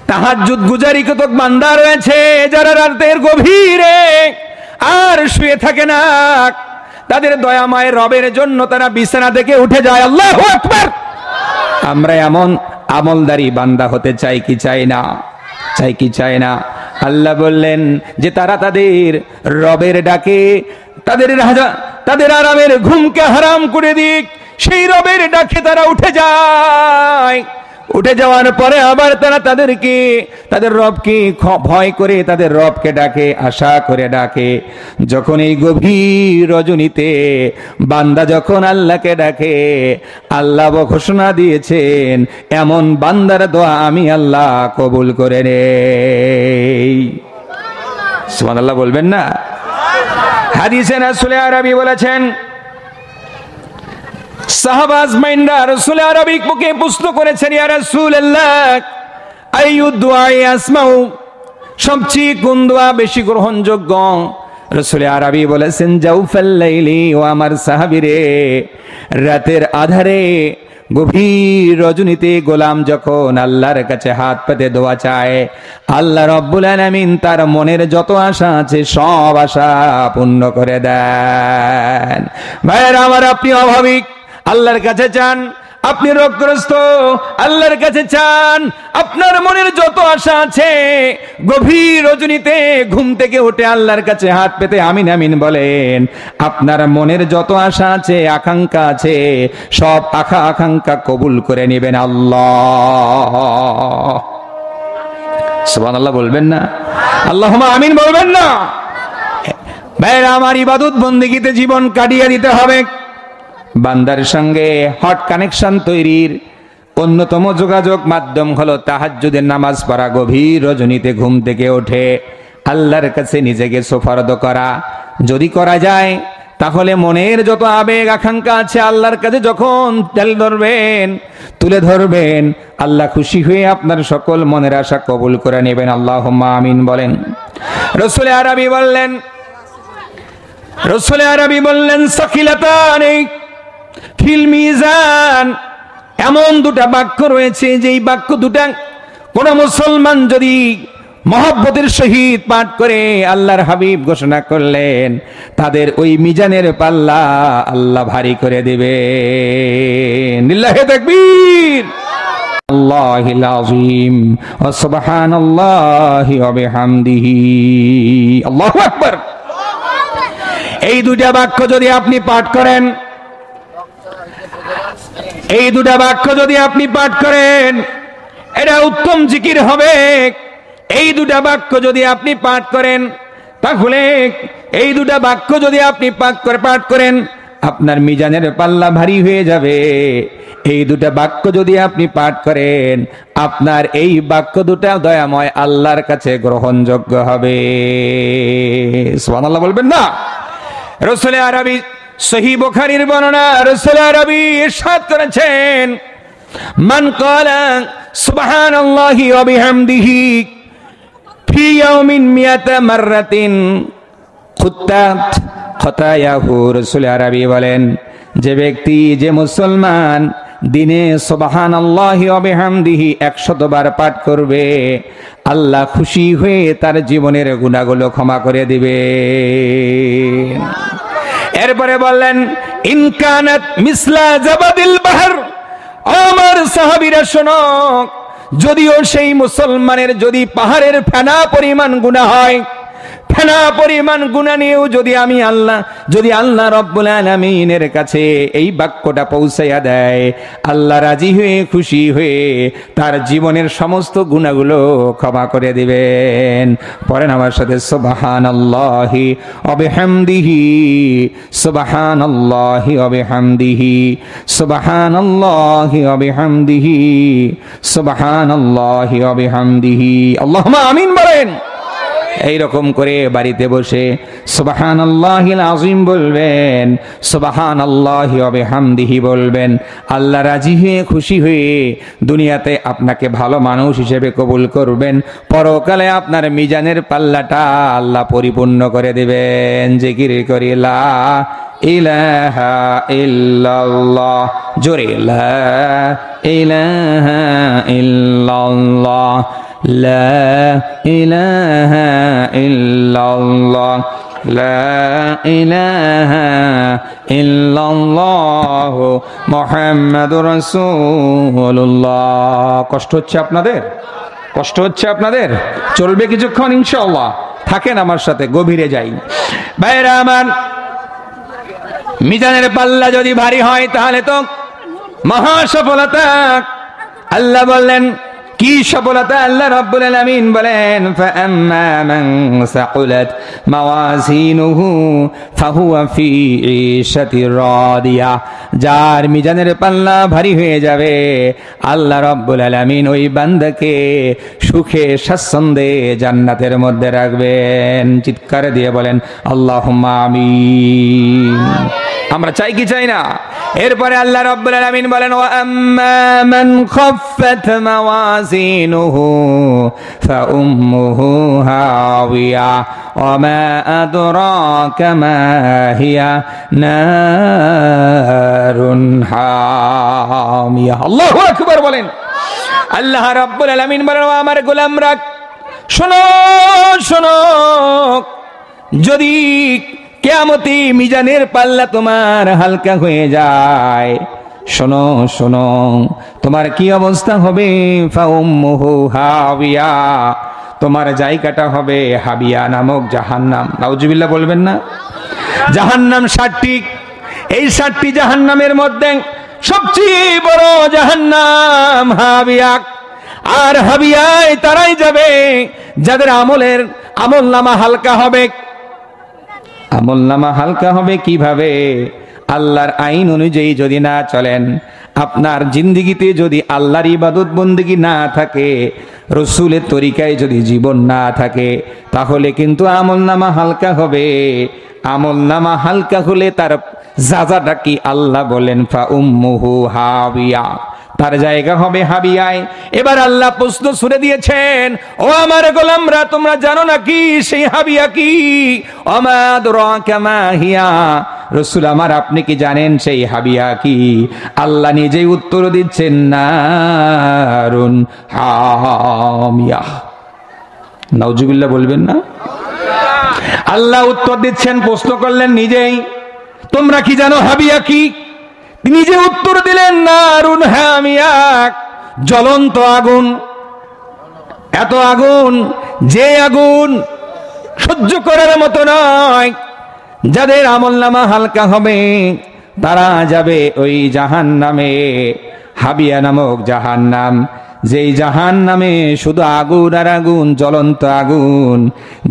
Speaker 1: তাহাজ্জুদ গুজারি কতক বান্দা রয়েছে যারা রাতের গভীরে আর শুয়ে থাকে না, তাদের দয়াময় রবের জন্য তারা বিছানা থেকে উঠে যায়। আল্লাহু আকবার। আমরা এমন আমলদারি বান্দা হতে চাই কি চাই না? চাই কি চাই না? আল্লাহ বললেন যে তারা তাদের রবের ডাকে তাদের আরামের ঘুমকে হারাম করে দিক, সেই রবের ডাকে তারা উঠে যায়। উঠে যাওয়ার পরে আবার তারা তাদের রবকে ভয় করে তাদের রবকে ডাকে, আশা করে ডাকে। যখন এই গভীর রজনীতে বান্দা যখন আল্লাহকে ডাকে, আল্লাহ ঘোষণা দিয়েছেন এমন বান্দার দোয়া আমি আল্লাহ কবুল করে নেই। সুবহানাল্লাহ বলবেন না? হাদিসে রাসূল আরবী বলেছেন, সাহাবা আজমাইনরা রাসূল আরবীকে প্রশ্ন করেছেন, ইয়া রাসূলুল্লাহ আইয়ু দুআই আসমাউ, সবচেয়ে কোন দোয়া বেশি গ্রহণযোগ্য? রাসূল আরবী বলেছেন, জাউফাল লাইলি, ও আমার সাহাবীরে, রাতের আধারে গভীর রজনীতে গোলাম যখন আল্লাহর কাছে হাত পেতে দোয়া চায়, আল্লাহ রাব্বুল আলামিন তার মনের যত আশা আছে সব আশা পূর্ণ করে দেন। ভাইরা আমার, আপনি অভাবিক, আল্লাহর কাছে চান। আপনি রোগগ্রস্ত, আল্লাহর কাছে চান। আপনার মনের যত আশা আছে, গভীর রজনীতে ঘুম থেকে উঠে আল্লাহর কাছে হাত পেতে আমিন আমিন বলেন। আপনার মনের যত আশা আছে, আকাঙ্ক্ষা আছে, সব আকাঙ্ক্ষা কবুল করে নেবেন আল্লাহ। সুবহানাল্লাহ বলবেন না? আল্লাহুম্মা আমিন বলবেন না? ভাইরা আমার, ইবাদত বন্দেগীতে জীবন কাটিয়ে দিতে হবে। বান্দার সঙ্গে হট কানেকশন তৈরির অন্যতম যোগাযোগ মাধ্যম হলো তাহাজ্জুদের নামাজ পড়া। গভীর রজনীতে ঘুম থেকে উঠে আল্লাহর কাছে নিজেকে সুপর্দ করা। যদি করা যায় তাহলে মনের যত আবেগ আকাঙ্ক্ষা আছে আল্লাহর কাছে যখন তুলে ধরবেন, আল্লাহ খুশি হয়ে আপনার সকল মনের আশা কবুল করে নেবেন। আল্লাহুম্মা আমিন বলেন। রাসূল আরবী বললেন সাকিলাতানি ফিল মিজান, এমন 2টা বাক্য রয়েছে যেই বাক্য 2টা কোন মুসলমান যদি মহব্বতের সহিত পাঠ করে, আল্লাহর হাবিব ঘোষণা করলেন তাদের ওই মিজানের পাল্লা আল্লাহ ভারী করে দিবেন। লিল্লাহি তাকবীর। আল্লাহিল আযীম ওয়া সুবহানাল্লাহি ওয়া বিহামদিহি। আল্লাহু আকবার। এই 2টা বাক্য যদি আপনি পাঠ করেন, এই 2টা বাক্য যদি আপনি পাঠ করেন, এটা উত্তম জিকির হবে। এই 2টা বাক্য যদি আপনি পাঠ করেন, তাহলে এই 2টা বাক্য যদি আপনি পাঠ করেন, আপনার মিজানের পাল্লা ভারী হয়ে যাবে। এই 2টা বাক্য যদি আপনি পাঠ করেন, আপনার এই বাক্য 2টা দয়াময় আল্লাহর কাছে গ্রহণযোগ্য হবে। সুবহানাল্লাহ বলবেন না? রাসূল আরবি সহিহ বুখারীর বর্ণনা, রাসূল আরবি ইরশাদ করেছেন, মান ক্বালা সুবহানাল্লাহি ওয়া বিহামদিহি ফি ইয়াউমিন মিয়াতা মাররাতিন খুত্তাত খতায়াহু। রাসূল আরবি বলেন, যে ব্যক্তি, যে মুসলমান দিনে সুবহানাল্লাহি ওয়া বিহামদিহি 100 বার পাঠ করবে, আল্লাহ খুশি হয়ে তার জীবনের গুনাহগুলো ক্ষমা করে দিবে। এরপরে বললেন, ইন কানাত মিসলা জাবাদিল বাহর, আমার সাহাবীরা শোনো, যদিও সেই মুসলমানের যদি পাহাড়ের ফেনা পরিমাণ গুনাহ হয়, ফেনা পরিমাণ গুনাহ নিয়েও যদি আল্লাহ রব্বুল আলামিনের কাছে এই বাক্যটা পৌঁছাইয়া দেয়, আল্লাহ রাজি হয়ে খুশি হয়ে তার জীবনের সমস্ত গুনাহগুলো ক্ষমা করে দিবেন। পড়েন আমার সাথে, সুবহানাল্লাহি ওয়া বিহামদিহি, সুবহানাল্লাহি ওয়া বিহামদিহি, সুবহানাল্লাহি ওয়া বিহামদিহি, সুবহানাল্লাহি ওয়া বিহামদিহি। আল্লাহুম্মা আমিন বলেন। এইরকম করে বাড়িতে বসে সুবহানাল্লাহিল আযীম বলবেন, সুবহানাল্লাহি ওয়া বিহামদিহি বলবেন। আল্লাহ রাজি হয়ে খুশি হয়ে দুনিয়াতে আপনাকে ভালো মানুষ হিসেবে কবুল করবেন, পরকালে আপনার মিজানের পাল্লাটা আল্লাহ পরিপূর্ণ করে দিবেন। জিকির করি লা ইলাহা ইল্লাল্লাহ, জোরে লা ইলাহা ইল্লাল্লাহ, লা ইলাহা ইল্লাল্লাহ, লা ইলাহা ইল্লাল্লাহ মুহাম্মাদুর রাসূলুল্লাহ। কষ্ট হচ্ছে আপনাদের? কষ্ট হচ্ছে আপনাদের? চলবে কিছুক্ষণ ইনশাআল্লাহ, থাকেন আমার সাথে, গভীরে যাই। ভাইরা আমার, মিজানের পাল্লা যদি ভারী হয় তাহলে তো মহা সফলতা। আল্লাহ বললেন, কি সফলতা? আল্লাহ রাব্বুল আলামিন বলেন, ফাআম্মা মান সাকুলাত মাওয়াজিনুহু ফাহুয়া ফি ঈশাতির রাদিয়া। যার মিজানের পাল্লা ভারী হয়ে যাবে, আল্লাহ রাব্বুল আলামিন ওই বান্দাকে সুখে স্বাচ্ছন্দ্যে জান্নাতের মধ্যে রাখবেন। চিৎকার দিয়ে বলেন আল্লাহুম্মা আমিন। আমরা চাই কি চাই না? এরপরে আল্লাহ রাব্বুল আলামিন বলেন, ওয়া আম্মা মান খাফফাত মাওয়াজিনুহু ফাউম্মুহু হাওিয়া ওয়া মা আদরাকা মা হিয়া নারুন হামিয়া। আল্লাহু আকবার বলেন। আল্লাহ রাব্বুল আলামিন বলেন, ও আমার গোলামরা, শোনো শোনো, যদি কিয়ামতি মিজানের পাল্লা তোমার হালকা হয়ে যায়, শোনো শোনো, তোমার কি অবস্থা হবে? ফাউম্মুহু হাবিয়া, তোমার জায়গাটা হবে হাবিয়া নামক জাহান্নাম। নাউজুবিল্লাহ বলবেন না? জাহান্নাম 7টি, এই 7টি জাহান্নামের মধ্যে সবচেয়ে বড় জাহান্নাম হাবিয়া। আর হাবিয়ায় তারাই যাবে যাদের আমলনামা হালকা হবে। আমলনামা হালকা হবে কিভাবে? আল্লাহর আইন অনুযায়ী যদি না চলেন, আপনার জিন্দেগিতে যদি আল্লাহর ইবাদত বন্দেগী না থাকে, রসুলের তরিকায় যদি জীবন না থাকে, তাহলে কিন্তু আমলনামা হালকা হবে। আমলনামা হালকা হলে তার যাজাটা কি? আল্লাহ বলেন ফাউম্মুহু হাবিয়া, তার জায়গা হবে হাবিয়ায়। এবার আল্লাহ প্রশ্ন ছুড়ে দিয়েছেন, ও আমার গোলামরা, তোমরা জানো নাকি সেই হাবিয়া কি? ওমা আদরাকা মা হিয়া, রাসূল আমার, আপনি কি জানেন সেই হাবিয়া কি? আল্লাহ নিজেই উত্তর দিচ্ছেন, নারুন হামিয়া। নাউজুবিল্লাহ বলবেন না? আল্লাহ উত্তর দিচ্ছেন, প্রশ্ন করলেন নিজেই, তোমরা কি জানো হাবিয়া কি? নিজে উত্তর দিলেন, নারুন হামিয়া, জ্বলন্ত আগুন। এত আগুন, যে আগুন সহ্য করার মতো নয়। যাদের আমলনামা হালকা হবে তারা যাবে ওই জাহান্নামে, হাবিয়া নামক জাহান্নাম। যেই জাহান্নামে শুধু আগুন আর আগুন, জ্বলন্ত আগুন,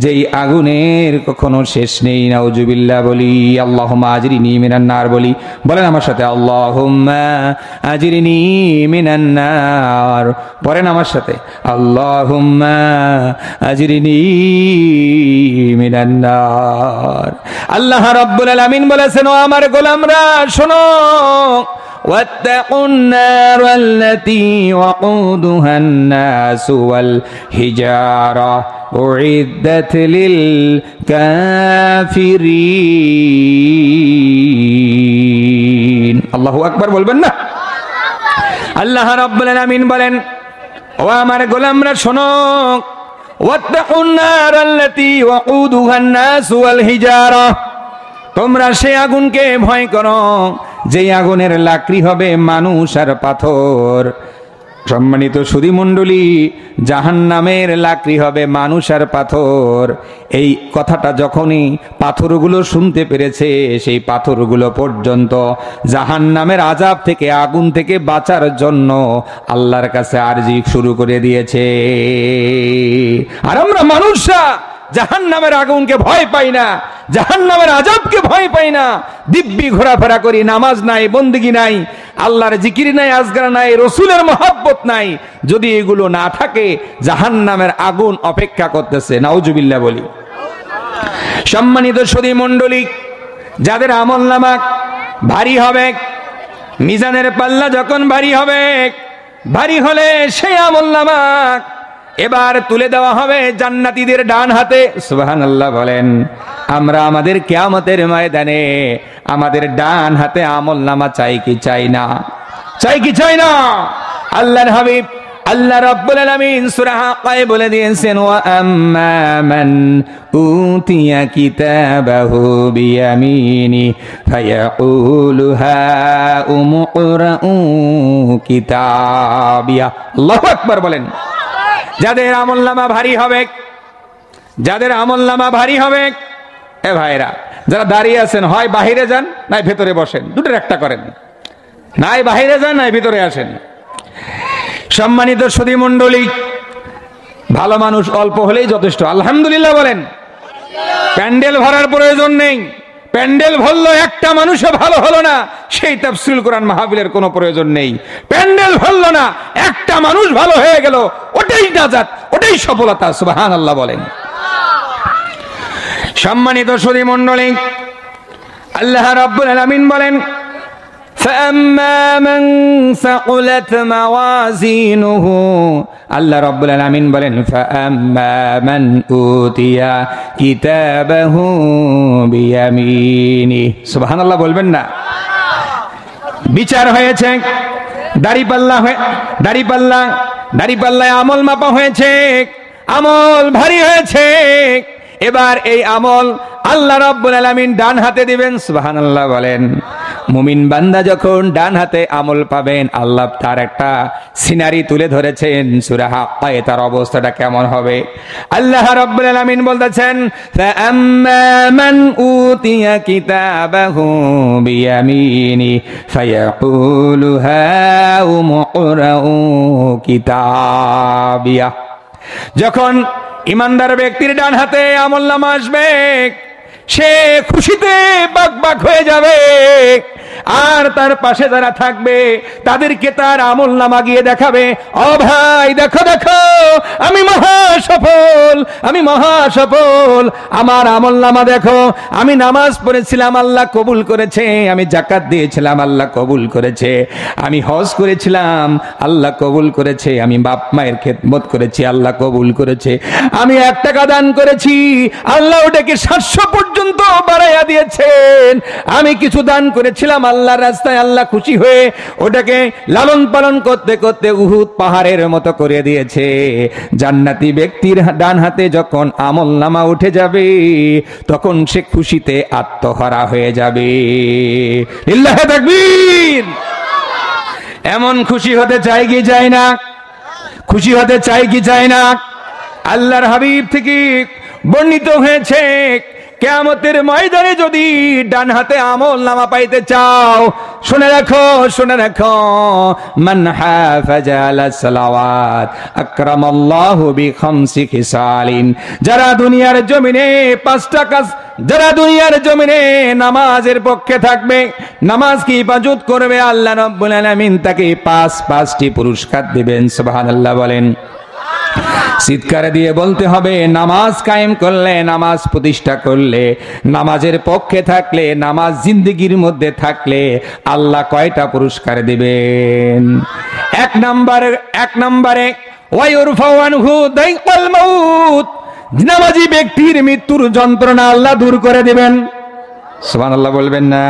Speaker 1: যেই আগুনের কখনো শেষ নেই। নাউজুবিল্লাহ বলি। আল্লাহুম্মা আজরিনি মিনান নার বলি। বলেন আমার সাথে, আল্লাহুম্মা আজরিনি মিনান নার। পড়েন আমার সাথে, আল্লাহুম্মা আজরিনি মিনান নার। আল্লাহ রাব্বুল আলামিন বলেছেন, ও আমার গোলামরা শোনো, واتقوا النار التي وقودها الناس والحجارة أعدت للكافرين। الله أكبر বলবেন না? আল্লাহ রাব্বুল আলামিন বলেন, ও আমার গোলামরা শোনো, واتقوا النار التي وقودها الناس والحجارة, তোমরা সেই আগুনকে ভয় করো যেই আগুনের লাকড়ি হবে মানুষ আর পাথর। সম্মানিত সুধী মণ্ডলী, জাহান্নামের লাকড়ি হবে মানুষ আর পাথর। এই কথাটা যখনই পাথরগুলো শুনতে পেরেছে, সেই পাথরগুলো পর্যন্ত জাহান্নামের আযাব থেকে, আগুন থেকে বাঁচার জন্য আল্লাহর কাছে আরজি শুরু করে দিয়েছে। আর আমরা মানুষরা জাহান্নামের আগুনকে ভয় পাই না, জাহান্নামের আযাবকে ভয় পাই না। দিব্যি ঘোরাফেরা করি, নামাজ নাই, বন্দেগী নাই, আল্লাহর জিকির নাই, আজকার নাই, রসুলের মহব্বত নাই। যদি এগুলো না থাকে, জাহান্নামের আগুন অপেক্ষা করতেছে। নাউজুবিল্লাহ বলি। সম্মানিত সুধী মণ্ডলী, যাদের আমলনামা ভারী হবে, মিজানের পাল্লা যখন ভারী হবে, ভারী হলে সেই আমলনামা এবার তুলে দেওয়া হবে জান্নাতীদের ডান হাতে। সুবহানাল্লাহ বলেন। আমরা আমাদের কিয়ামতের ময়দানে আমাদের ডান হাতে আমলনামা চাই কি চাই না? চাই কি চাই না? আল্লাহর হাবিব আল্লাহ রাব্বুল আলামিন সূরা হাক্কায় বলে দিয়েছেন, ওয়া আম্মা মান উতিয়া কিতাবাহু বিয়ামিনি ফায়াকুলু হাউমুকরাউ কিতাবিয়া। আল্লাহু আকবার বলেন। যাদের আমলনামা ভারী হবে, যাদের আমলনামা ভারী হবে, এ ভাইরা যারা দাঁড়িয়ে আছেন, হয় বাহিরে যান নাই ভেতরে বসেন, দুটোর একটা করেন। নাই বাহিরে যান নাই ভিতরে আসেন। সম্মানিত সুধী মণ্ডলী, ভালো মানুষ অল্প হলেই যথেষ্ট। আলহামদুলিল্লাহ বলেন। প্যান্ডেল ভরার প্রয়োজন নেই। প্যান্ডেল ভরলো, একটা মানুষও ভালো হলো না, সেই তাফসীরুল কোরআন মাহফিলের কোনো প্রয়োজন নেই। প্যান্ডেল ভরলো না, একটা মানুষ ভালো হয়ে গেল, ওটাই নাজাত, ওটাই সফলতা। সুবহানাল্লাহ বলেন। সম্মানিত সুধী মণ্ডলী, আল্লাহ রাব্বুল আলামিন বলেন, فأما من ثقلت موازينه, আল্লাহ রাব্বুল আলামিন বলেন, فأما من أوتي كتابه بيمينه। সুবহানাল্লাহ বলবেন না? বিচার হয়েছে, দাড়িপাল্লায় আমল মাপা হয়েছে, আমল ভারী হয়েছে। এবার এই আমল আল্লাহ রাব্বুল আলামিন ডান হাতে দিবেন। সুবহানাল্লাহ বলেন। মুমিন বান্দা যখন ডান হাতে আমল পাবেন, আল্লাহ তার একটা সিনারি তুলে ধরেছেন সূরা হাক্কায়, তার অবস্থাটা কেমন হবে। আল্লাহ রাব্বুল আলামিন বলতেছেন, ফাআম্মা মান উতিয়া কিতাবাহু বিয়ামিনি ফায়াকুলু হাউমুকরাউ কিতাবিয়া। যখন ইমানদার ব্যক্তির ডান হাতে আমলনামা আসবে, সে খুশিতে বাকবাক হয়ে যাবে। আর তার পাশে যারা থাকবে তাদেরকে তার আমলনামা গিয়ে দেখাবে, ও ভাই দেখো দেখো, আমি মহা সফল, আমার আমলনামা দেখো, আমি নামাজ পড়েছিলাম আল্লাহ কবুল করেছে, আমি যাকাত দিয়েছিলাম আল্লাহ কবুল করেছে, আমি হজ করেছিলাম আল্লাহ কবুল করেছে, আমি বাপ মায়ের খেদমত করেছি আল্লাহ কবুল করেছে, আমি 1 টাকা দান করেছি আল্লাহ ওটাকে 700 পর্যন্ত বাড়াইয়া দিয়েছেন, আমি কিছু দান করেছিলাম আল্লাহর রাস্তায়, আল্লাহ খুশি হয়ে ওটাকে লালন পালন করতে করতে উহুদ পাহাড়ের মতো করে দিয়েছে। জান্নাতি ব্যক্তির ডান হাতে যখন আমলনামা উঠে যাবে, তখন সে খুশিতে আত্মহারা হয়ে যাবে। লিল্লাহি তাকবীর। এমন খুশি হতে চাই কি চাই না? খুশি হতে চাই কি চাই না? আল্লাহর হাবিব থেকে বর্ণিত হয়েছে, কিয়ামতের ময়দানে যদি ডান হাতে আমলনামা পাইতে চাও, শুনে রাখো মান হাফাজা আলা সালাওয়াত আকরামাল্লাহু বিখামসি খিসালিন। যারা দুনিয়ার জমিনে নামাজের পক্ষে থাকবে, নামাজকে ইবাদত করবে, আল্লাহ রাব্বুল আলামিন তাকে পাঁচটি পুরস্কার দিবেন। সুবহানাল্লাহ বলেন। চিৎকার দিয়ে বলতে হবে, নামাজ কায়েম করলে, নামাজ প্রতিষ্ঠা করলে, নামাজের পক্ষে থাকলে, নামাজ জিন্দেগির মধ্যে থাকলে আল্লাহ কয়টা পুরস্কার দিবেন? এক নম্বরে ওয়ায়ুরফাউ আনহু দাইকাল মাউত, নামাজি ব্যক্তির মৃত্যুর যন্ত্রণা আল্লাহ দূর করে দিবেন। সুবহানাল্লাহ বলবেন না?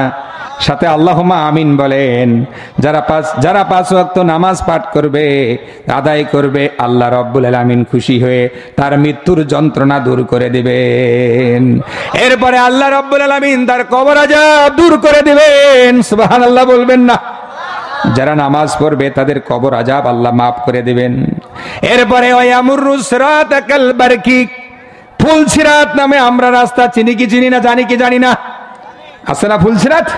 Speaker 1: সাথে আল্লাহুম্মা আমিন বলেন। যারা পাঁচ ওয়াক্ত নামাজ পাঠ করবে, আদায় করবে, আল্লাহ রাব্বুল আলামিন খুশি হয়ে তার মৃত্যুর যন্ত্রণা দূর করে দিবেন। এরপরে আল্লাহ রাব্বুল আলামিন তার কবর আযাব দূর করে দিবেন। সুবহানাল্লাহ বলবেন না? যারা নামাজ পড়বে তাদের কবর আযাব আল্লাহ মাফ করে দিবেন। এরপরে ওয়ায়ামুরু সিরাতাকাল বারকিক, ফুলসিরাত নামে আমরা রাস্তা চিনি কি চিনি না, জানি কি জানি না, আছে না ফুলসিরাত?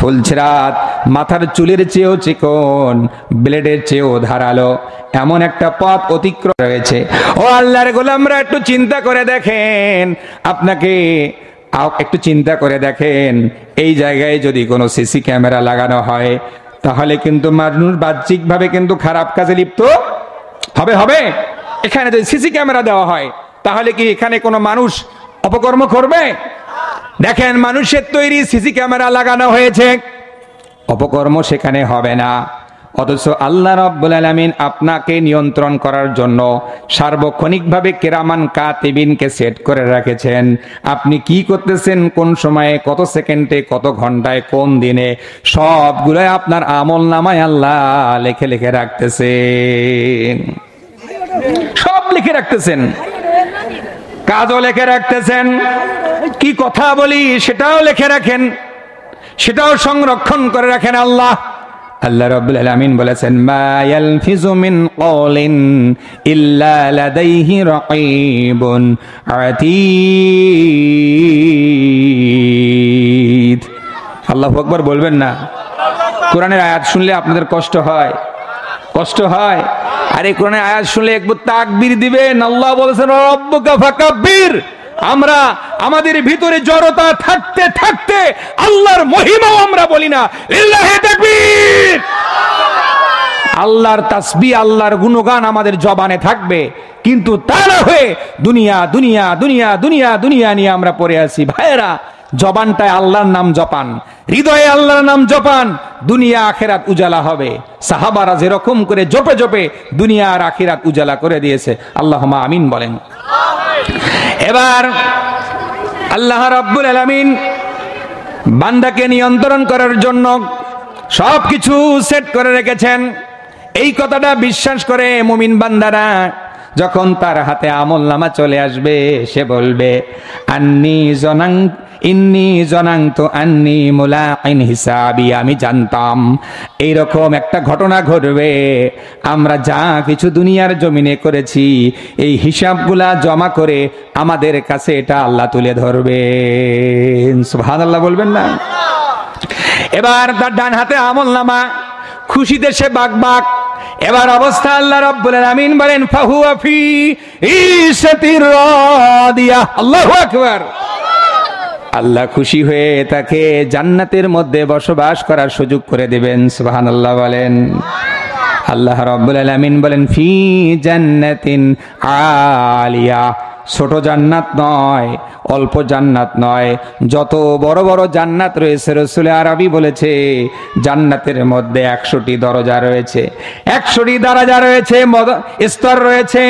Speaker 1: ফুলসিরাত মাথার চুলের চেয়েও চিকন, ব্লেডের চেয়েও ধারালো, এমন একটা পথ অতিক্রম রয়েছে। ও আল্লাহর গোলামরা, একটু চিন্তা করে দেখেন, একটু চিন্তা করে দেখেন, এই জায়গায় যদি কোনো সিসি ক্যামেরা লাগানো হয় তাহলে কিন্তু মানুষ বাহ্যিকভাবে কিন্তু খারাপ কাজে লিপ্ত হবে। এখানে যদি সিসি ক্যামেরা দেওয়া হয় তাহলে কি এখানে কোনো মানুষ অপকর্ম করবে? দেখেন, মানুষের তৈরি সিসি ক্যামেরা লাগানো হয়েছে, অপকর্ম সেখানে হবে না। অথচ আল্লাহ রাব্বুল আলামিন আপনাকে নিয়ন্ত্রণ করার জন্য সার্বক্ষণিকভাবে কিরামান কাতিবিনকে সেট করে রেখেছেন। আপনি কি করতেছেন, কোন সময়ে, কত সেকেন্ডে, কত ঘন্টায়, কোন দিনে, সবগুলো আপনার আমলনামায় আল্লাহ লিখে রাখতেছেন। সব লিখে রাখতেছেন, কাজও লিখে রাখতেছেন, কি কথা বলি সেটাও লিখে রাখেন, সেটাও সংরক্ষণ করে রাখেন আল্লাহ রাব্বুল আলামিন বলেছেন, মা ইয়ালফিজু মিন কওলিন ইল্লা লাদাইহি রাকীবুন আতীদ। আল্লাহু আকবার বলবেন না? কোরআনের আয়াত শুনলে আপনাদের কষ্ট হয়? আরে কোরআনের আয়াত শুনলে একবার তাকবীর দিবেন। আল্লাহ বলেছেন, রাব্বুকা ফাকাব্বির। আমরা আমাদের ভিতরে জড়তা থাকতে থাকতে আল্লাহর মহিমাও আমরা বলি না, লিল্লাহি তাকবীর। আল্লাহর তাসবিহ, আল্লাহর গুণগান আমাদের জবানে থাকবে, কিন্তু তা না হয়ে দুনিয়া দুনিয়া দুনিয়া দুনিয়া দুনিয়া নিয়ে আমরা পড়ে আছি। ভাইয়েরা, জবানটায় আল্লাহর নাম জপান, হৃদয়ে আল্লাহর নাম জপান, দুনিয়া আখিরাত উজালা হবে। সাহাবারা যেরকম করে জপে জপে দুনিয়া আর আখিরাত উজালা করে দিয়েছে। আল্লাহুম্মা আমিন বলেন। এবার আল্লাহ রাব্বুল আলামিন বান্দাকে নিয়ন্ত্রণ করার জন্য সবকিছু সেট করে রেখেছেন। এই কথাটা বিশ্বাস করে মুমিন বান্দারা যখন তার হাতে আমলনামা চলে আসবে, সে বলবে, ইন্নী জনান্তু আন্নী মুলাকিন হিসাবি। আমি জানতাম এইরকম একটা ঘটনা ঘটবে, আমরা যা কিছু দুনিয়ার জমিনে করেছি এই হিসাবগুলা জমা করে আমাদের কাছে এটা আল্লাহ তুলে ধরবেন। সুবহানাল্লাহ বলবেন না? এবার তার ডান হাতে আমলনামা, খুশিতে সে বাক। এবার অবস্থা আল্লাহ রাব্বুল আলামিন বলেন, ফাহুয়া ফি ঈশাতির রাদিয়া। আল্লাহু আকবার। আল্লাহ খুশি হয়ে তাকে জান্নাতের মধ্যে বসবাস করার সুযোগ করে দিবেন। সুবহানাল্লাহ বলেন। আল্লাহ রাব্বুল আলামিন বলেন, ফি জান্নাতিন আলিয়া। ছোট জান্নাত নয়, অল্প জান্নাত নয়, যত বড় বড় জান্নাত রয়েছে, রাসূল আরবি বলেছে জান্নাতের মধ্যে 100টি দরজা রয়েছে, 100টি দরজা রয়েছে, স্তর রয়েছে,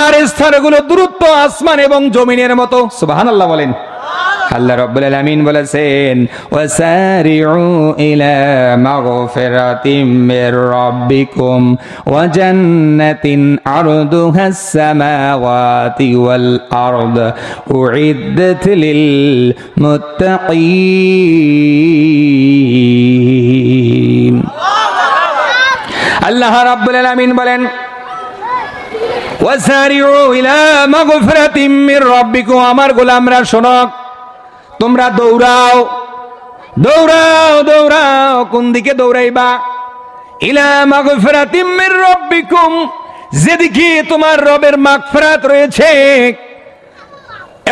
Speaker 1: আর স্তরগুলো দূরত্ব আসমান এবং জমিনের মতো। সুবহানাল্লাহ বলেন। আল্লাহ রাব্বুল আলামিন বলেছেন, ওয়াসারিউ ইলা মাগফিরাতিম মির রাব্বিকুম ওয়া জান্নাতিন আরদুহাস সামাওয়াতি ওয়াল আরদ উইদ্দাত লিল মুত্তাকিন। আল্লাহ রাব্বুল আলামিন বলেন, ওয়াসারিউ ইলা মাগফিরাতিম মির রাব্বিকুম। আমার গোলামরা শোনো, তোমরা দৌড়াও দৌড়াও দৌড়াও। কোন দিকে দৌড়াইবা? ইলা মাগফিরাতিম মির রাব্বিকুম, যেদিকে তোমার রবের মাগফিরাত রয়েছে।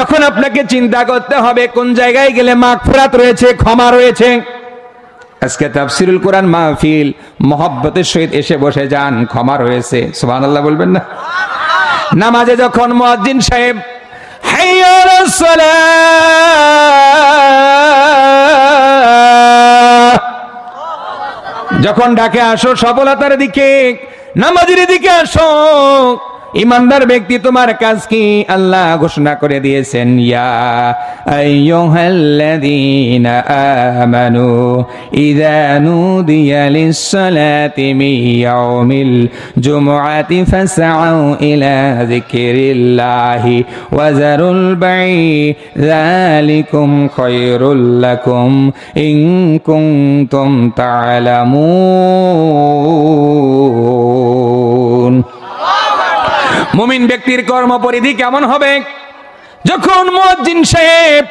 Speaker 1: এখন আপনাকে চিন্তা করতে হবে কোন জায়গায় গেলে মাগফিরাত রয়েছে, ক্ষমা রয়েছে। আজকে তাফসীরুল কোরআন মাহফিল, মহব্বতের সহিত এসে বসে যান, ক্ষমা রয়েছে। সুবহানাল্লাহ বলবেন না? নামাজে যখন মুয়াজ্জিন সাহেব হাইয়া আলাস সালাহ যখন ডাকে, আসো সফলতার দিকে, নামাজের দিকে আসো, ইমানদার ব্যক্তি তোমার কাজ কি? আল্লাহ ঘোষণা করে দিয়েছেন, ইয়া আইয়ুহাল্লাযীনা আমানু ইযা নুদিয়া লিস-সালাতি মিন ইয়াউমিল জুমআতি ফাসআউ ইলা যিকরিল্লাহি ওয়া যারুল বাই যালিকুম খায়রুল লাকুম ইন কুনতুম তা'লামুন। মুমিন ব্যক্তির কর্মপরিধি কেমন হবে? যখন মুয়াজ্জিন সাহেব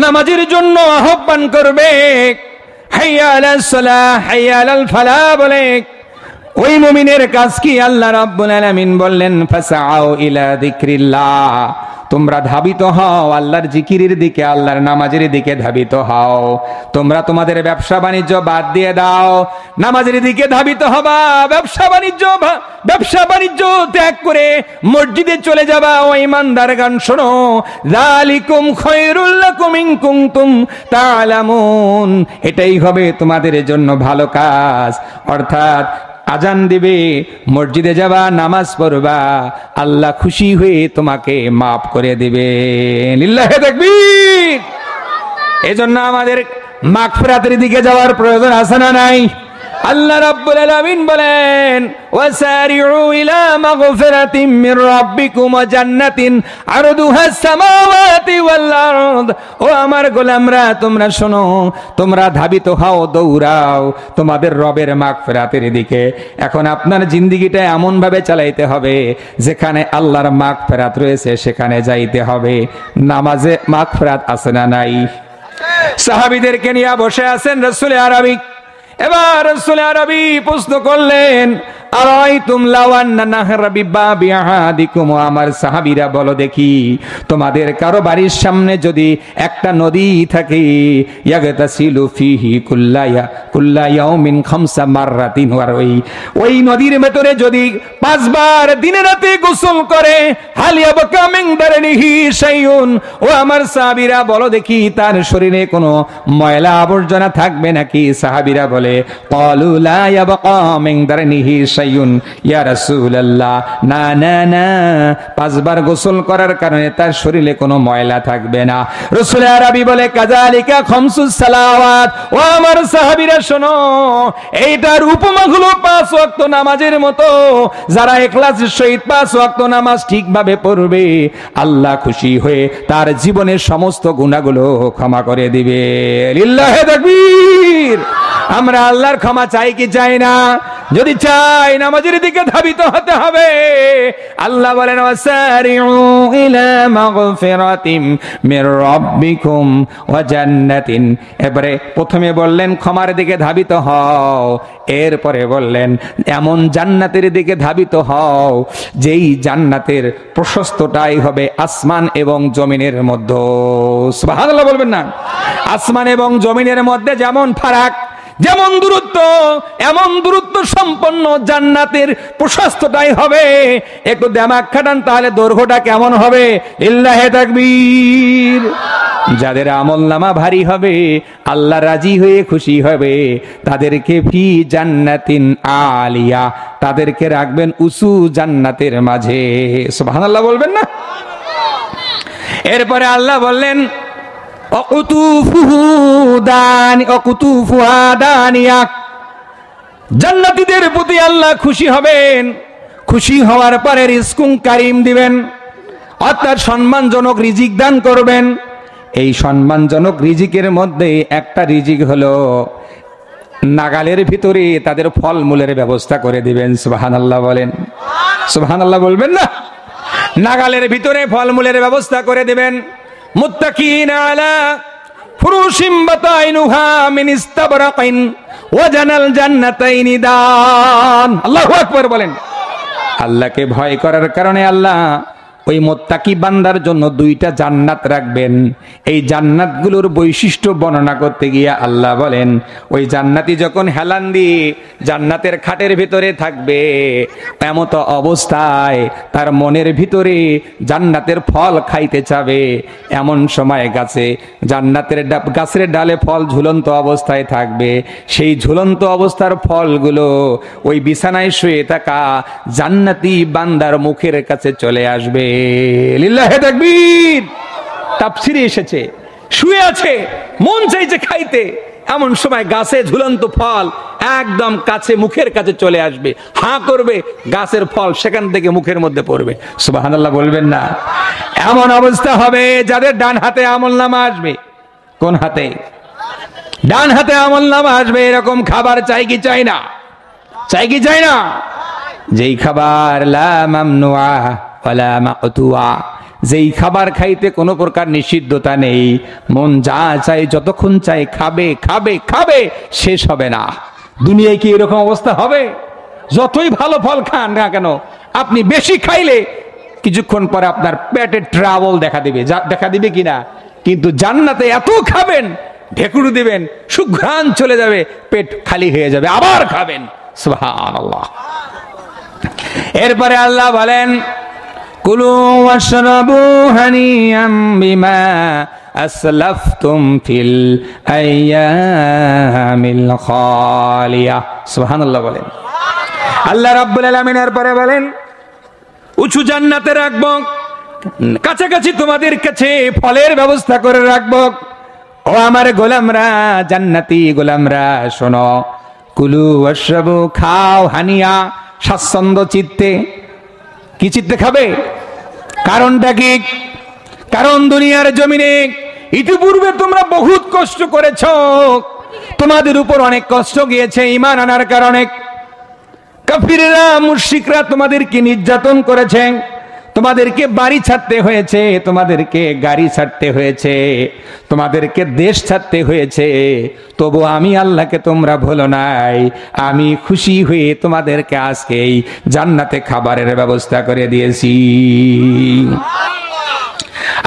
Speaker 1: নামাজের জন্য আহ্বান করবে, হাইয়া আলাস সালাহ হাইয়া আলাল ফালাহ বলে, ওই মুমিনের কাজ কি? আল্লাহ রাব্বুল আলামিন বললেন, ফাসআউ ইলা যিকরিল্লাহ, তোমরা ধাবিত হও আল্লাহর জিকিরের দিকে, আল্লাহর নামাজের দিকে ধাবিত হও। তোমরা তোমাদের ব্যবসা বাণিজ্য বাদ দিয়ে দাও, নামাজের দিকে ধাবিত হবা। ব্যবসা বাণিজ্য ত্যাগ করে মসজিদে চলে যাবা। ও ঈমানদার গান শোনো, যালিকুম খায়রুল লাকুম ইন কুনতুম তা'লামুন, এটাই হবে তোমাদের জন্য ভালো কাজ। অর্থাৎ আজান দিবে, মসজিদে যাবা, নামাজ পড়বা, আল্লাহ খুশি হয়ে তোমাকে মাফ করে দিবে। লিল্লাহি তাকবীর। এজন্য আমাদের মাগফিরাতের দিকে যাওয়ার প্রয়োজন আছে না নাই? আল্লাহ রাব্বুল আলামিন বলেন, ওয়াসারিউ ইলা মাগফিরাতিম মির রাব্বিকুম ওয়া জান্নাতিন আরদুহাস সামাওয়াতি ওয়াল আরদ। ও আমার গোলামরা, তোমরা শোনো, তোমরা ধাবিত হও, দৌড়াও তোমাদের রবের মাগফিরাতের দিকে। এখন আপনার জিন্দেগিটা এমন ভাবে চালাইতে হবে যেখানে আল্লাহর মাগফিরাত রয়েছে সেখানে যাইতে হবে। নামাজে মাগফিরাত আছে না নাই? সাহাবীদেরকে নিয়ে বসে আছেন রাসূল আরবী। এবার রাসূল আরবী প্রশ্ন করলেন, আরাইতুম লাও আন্না নাহরা বিবাবি আহাদিকুম, আমার সাহাবীরা বলো দেখি, তোমাদের কারো বাড়ির সামনে যদি একটা নদী থাকে, ইয়াগতাসিলু ফিহি কুল্লা ইয়াউমিন খামসা মাররাতিন, ওই নদীর ভেতরে যদি 5 বার দিনে রাতে গোসল করে, হাল ইয়াবকা মিন দারনিহি শাইউন, ও আমার সাহাবীরা বলো দেখি তার শরীরে কোনো ময়লা আবর্জনা থাকবে নাকি? সাহাবীরা বলে, ক্বালু লা ইয়াবকা মিন দারনিহি শাইউন ইয়া রাসূলুল্লাহ, না না না, 5 বার গোসল করার কারণে তার শরীরে কোনো ময়লা থাকবে না। রাসূল আরবী বলে, কাযালিকা খামসুস সালাওয়াত, ও আমার সাহাবীরা শোনো, এইটার উপমা হলো 5 ওয়াক্ত নামাজের মতো। যারা ইখলাসের সহিত 5 ওয়াক্ত নামাজ ঠিকভাবে পড়বে, আল্লাহ খুশি হয়ে তার জীবনের সমস্ত গুনাহগুলো ক্ষমা করে দিবে। লিল্লাহি তাকবীর। আমরা আল্লাহর ক্ষমা চাই কি চাই না? যদি চাই, নামাজের দিকে ধাবিত হতে হবে। আল্লাহ বলেন, ওয়াসারিউ ইলা মাগফিরাতিম মির রাব্বিকুম ওয়া জান্নাতিন। এবারে প্রথমে বললেন ক্ষমার দিকে ধাবিত হও, এরপরে বললেন এমন জান্নাতের দিকে ধাবিত হও যেই জান্নাতের প্রশস্তটাই হবে আসমান এবং জমিনের মধ্যে। সুবহানাল্লাহ বলবেন না? আসমান এবং জমিনের মধ্যে যেমন ফারাক, যেমন দূরত্ব, এমন দূরত্ব সম্পন্ন জান্নাতের প্রশস্তটাই হবে। একটু দিমাগ খাটান, তাহলে দৈর্ঘ্যটা কেমন হবে? লিল্লাহি তাকবীর। যাদের আমলনামা ভারী হবে, আল্লাহ রাজি হয়ে খুশি হবে, তাদেরকে ফি জান্নাতিন আলিয়া, তাদেরকে রাখবেন উঁচু জান্নাতের মাঝে। সুবহানাল্লাহ বলবেন না? এরপরে আল্লাহ বললেন, জান্নাতীদের প্রতি আল্লাহ খুশি হবেন। খুশি হওয়ার পরে রিজকুন কারীম দিবেন, অর্থাৎ সম্মানজনক রিজিক দান করবেন। এই সম্মানজনক রিজিকের মধ্যে একটা রিজিক হলো নাগালের ভিতরে তাদের ফলমূলের ব্যবস্থা করে দিবেন। সুবহানাল্লাহ বলেন। সুবহানাল্লাহ বলবেন না? নাগালের ভিতরে ফলমূলের ব্যবস্থা করে দিবেন। মুত্তাকিনা আলা ফুরুশিম বাতাইনুহা মিন ইস্তাবরাকিন ওয়া জানাল জান্নাতাইনি দান। আল্লাহু আকবার বলেন। আল্লাহকে ভয় করার কারণে আল্লাহ ওই মুত্তাকি বান্দার জন্য দুইটা জান্নাত রাখবেন। এই জান্নাতগুলোর বৈশিষ্ট্য বর্ণনা করতে গিয়ে আল্লাহ বলেন, ওই জান্নাতি যখন হেলান দিয়ে জান্নাতের খাটের ভিতরে থাকবে, এমত অবস্থায় তার মনের ভিতরে জান্নাতের ফল খাইতে চাবে। এমন সময় গাছের ডালে ফল ঝুলন্ত অবস্থায় থাকবে। সেই ঝুলন্ত অবস্থার ফলগুলো ওই বিছানায় শুয়ে থাকা জান্নাতি বান্দার মুখের কাছে চলে আসবে। লিল্লাহে তাকবীর। তাফসীরে এসেছে, শুয়ে আছে, মন চাইছে খাইতে, এমন সময় গাছে ঝুলন্ত ফল একদম কাছে, মুখের কাছে চলে আসবে, হাঁ করবে, গাছের ফল সেখান থেকে মুখের মধ্যে পড়বে। সুবহানাল্লাহ বলবেন না? এমন অবস্থা হবে যাদের ডান হাতে আমলনামা আসবে। কোন হাতে? ডান হাতে আমলনামা আসবে। এরকম খাবার চাই কি চাই না? চাই কি চাই না? যেই খাবার লা মামনুআ ওয়ালা মাকতুআ, যেই খাবার খাইতে কোনো প্রকার নিষিদ্ধতা নেই, মন যা চাই যতক্ষণ চাই খাবে খাবে খাবে, শেষ হবে না। দুনিয়ায় কি এরকম অবস্থা হবে? যতই ভালো ফল খান না কেন, আপনি বেশি খাইলে কিছুক্ষণ পরে আপনার পেটে ট্রাবল দেখা দিবে কিনা, কিন্তু জান্নাতে এত খাবেন, ঢেকুর দিবেন, সুঘ্রাণ চলে যাবে, পেট খালি হয়ে যাবে, আবার খাবেন। সুবহানাল্লাহ। এরপরে আল্লাহ বলেন, কুলু ওয়াশরাবু হানিয়াম বিমা আসলাফতুম ফিল আইয়ামিল খালিয়া। সুবহানাল্লাহ বলেন। আল্লাহ রাব্বুল আলামিন এরপরে বলেন, উঁচু জান্নাতে রাখবো, কাছাকাছি তোমাদের কাছে ফলের ব্যবস্থা করে রাখবো। ও আমার গোলামরা, জান্নাতি গোলামরা, শোনো, কুলু ওয়াশরাবু, খাও, হানিয়া, স্বাচ্ছন্দ্য চিত্তে। কি চিত্তে খাবে? কারণটা কি? কারণ দুনিয়ার জমিনে ইতিপূর্বে তোমরা বহুত কষ্ট করেছ, তোমাদের উপর অনেক কষ্ট গিয়েছে ঈমান আনার কারণে। কাফিররা, মুশরিকরা তোমাদেরকে নির্যাতন করেছে, তোমাদেরকে বাড়ি ছাড়তে হয়েছে, তোমাদেরকে গাড়ি ছাড়তে হয়েছে, তোমাদেরকে দেশ ছাড়তে হয়েছে, তবু আমি আল্লাহকে তোমরা ভুলো নাই। আমি খুশি হয়ে তোমাদেরকে আজকে এই জান্নাতে খাবারের ব্যবস্থা করে দিয়েছি।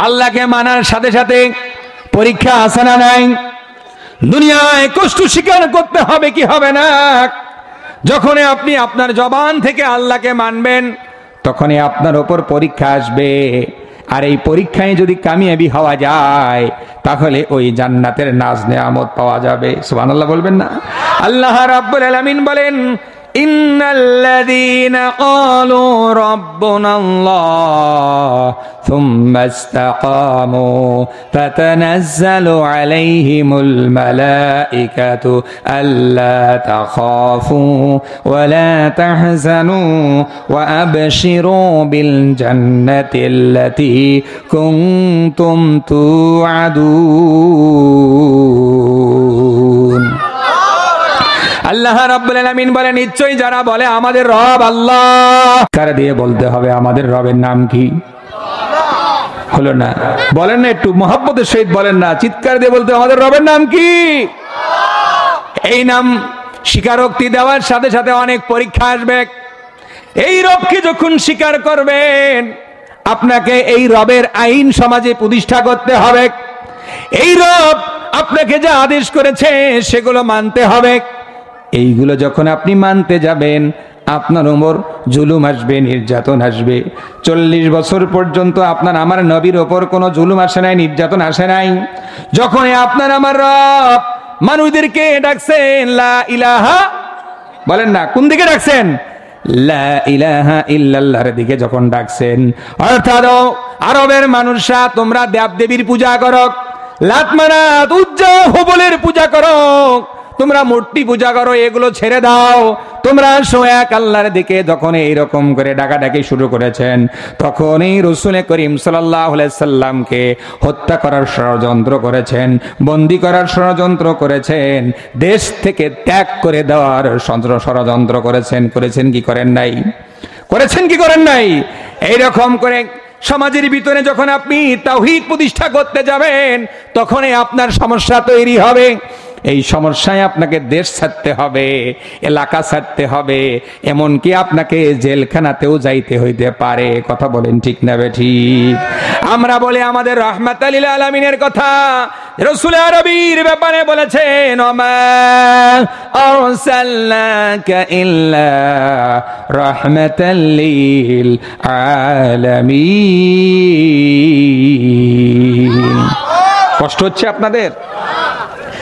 Speaker 1: আল্লাহকে মানার সাথে সাথে পরীক্ষা আছে না নাই? দুনিয়ায় কষ্ট স্বীকার করতে হবে কি হবে না? যখন আপনি আপনার জবান থেকে আল্লাহকে মানবেন, তখনই আপনার উপর পরীক্ষা আসবে। আর এই পরীক্ষায় যদি কামিয়াবি হওয়া যায়, তাহলে ওই জান্নাতের নাজ নেয়ামত পাওয়া যাবে। সুবহানাল্লাহ বলবেন না? আল্লাহ রাব্বুল আলামিন বলেন, ইন্নাল্লাযীনা ক্বালু রাব্বুনাল্লাহ থুম্মা ইসতাকামু ফাতানাজ্জালু আলাইহিমুল মালাইকাতু আল্লা তাখাফু ওয়া লা তাহজানু ওয়া আবশিরু বিল জান্নাতিল্লাতী কুনতুম তুআদুন। আল্লাহ রাব্বুল আলামিন বলেন, নিশ্চয়ই যারা বলে আমাদের রব আল্লাহ, কার দিয়ে বলতে হবে আমাদের রবের নাম কি? হলো না? বলেন না, একটু মহব্বতের সহিত বলেন না, চিৎকার দিয়ে বলতে আমাদের রবের নাম কি? এই নাম স্বীকারোক্তি দেওয়ার সাথে সাথে অনেক পরীক্ষা আসবে। এই রবকে যখন স্বীকার করবেন, আপনাকে এই রবের আইন সমাজে প্রতিষ্ঠা করতে হবে। এই রব আপনাকে যা আদেশ করেছে সেগুলো মানতে হবে। এইগুলো যখন আপনি মানতে যাবেন, আপনার উপর জুলুম আসবে, নির্যাতন আসবে। 40 বছর পর্যন্ত আপনার আমার নবীর ওপর কোনো জুলুম আসে নাই, নির্যাতন আসে নাই। যখন আপনার আমার রব মানুষদেরকে ডাকছেন লা ইলাহা, বলেন না, কোন দিকে ডাকছেন? লা ইলাহা ইল্লাল্লাহর দিকে যখন ডাকছেন, অর্থাৎ আরবের মানুষরা তোমরা দেবদেবীর পূজা করো, লাত মানাত, উজ্জা, হুবলের পূজা করো, তোমরা মূর্তি পূজা করো, এগুলো ছেড়ে দাও, তোমরা আসো এক আল্লাহর দিকে। যখন এইরকম করে ডাকাডাকি শুরু করেছেন, তখনই রাসূল করিম সাল্লাল্লাহু আলাইহি সাল্লামকে হত্যা করার ষড়যন্ত্র করেছেন, বন্দী করার ষড়যন্ত্র করেছেন, দেশ থেকে ত্যাগ করে দেওয়ার ষড়যন্ত্র করেছেন। করেছেন কি করেন নাই? করেছেন কি করেন নাই? এইরকম করে সমাজের ভিতরে যখন আপনি তাওহীদ প্রতিষ্ঠা করতে যাবেন, তখনই আপনার সমস্যা তৈরি হবে। এই সমস্যায় আপনাকে দেশ ছাড়তে হবে, এলাকা ছাড়তে হবে, এমনকি আপনাকে জেলখানাতেও যাইতে হইতে পারে। কথা বলেন ঠিক না বেঠিক? আমরা বলে আমাদের রাহমাতাল লিল আলামিনের কথা, রাসূল আরবীর ব্যাপারে বলেছেন, ওমা আরসালনাকা ইল্লা রাহমাতাল লিল আলামিন। কষ্ট হচ্ছে আপনাদের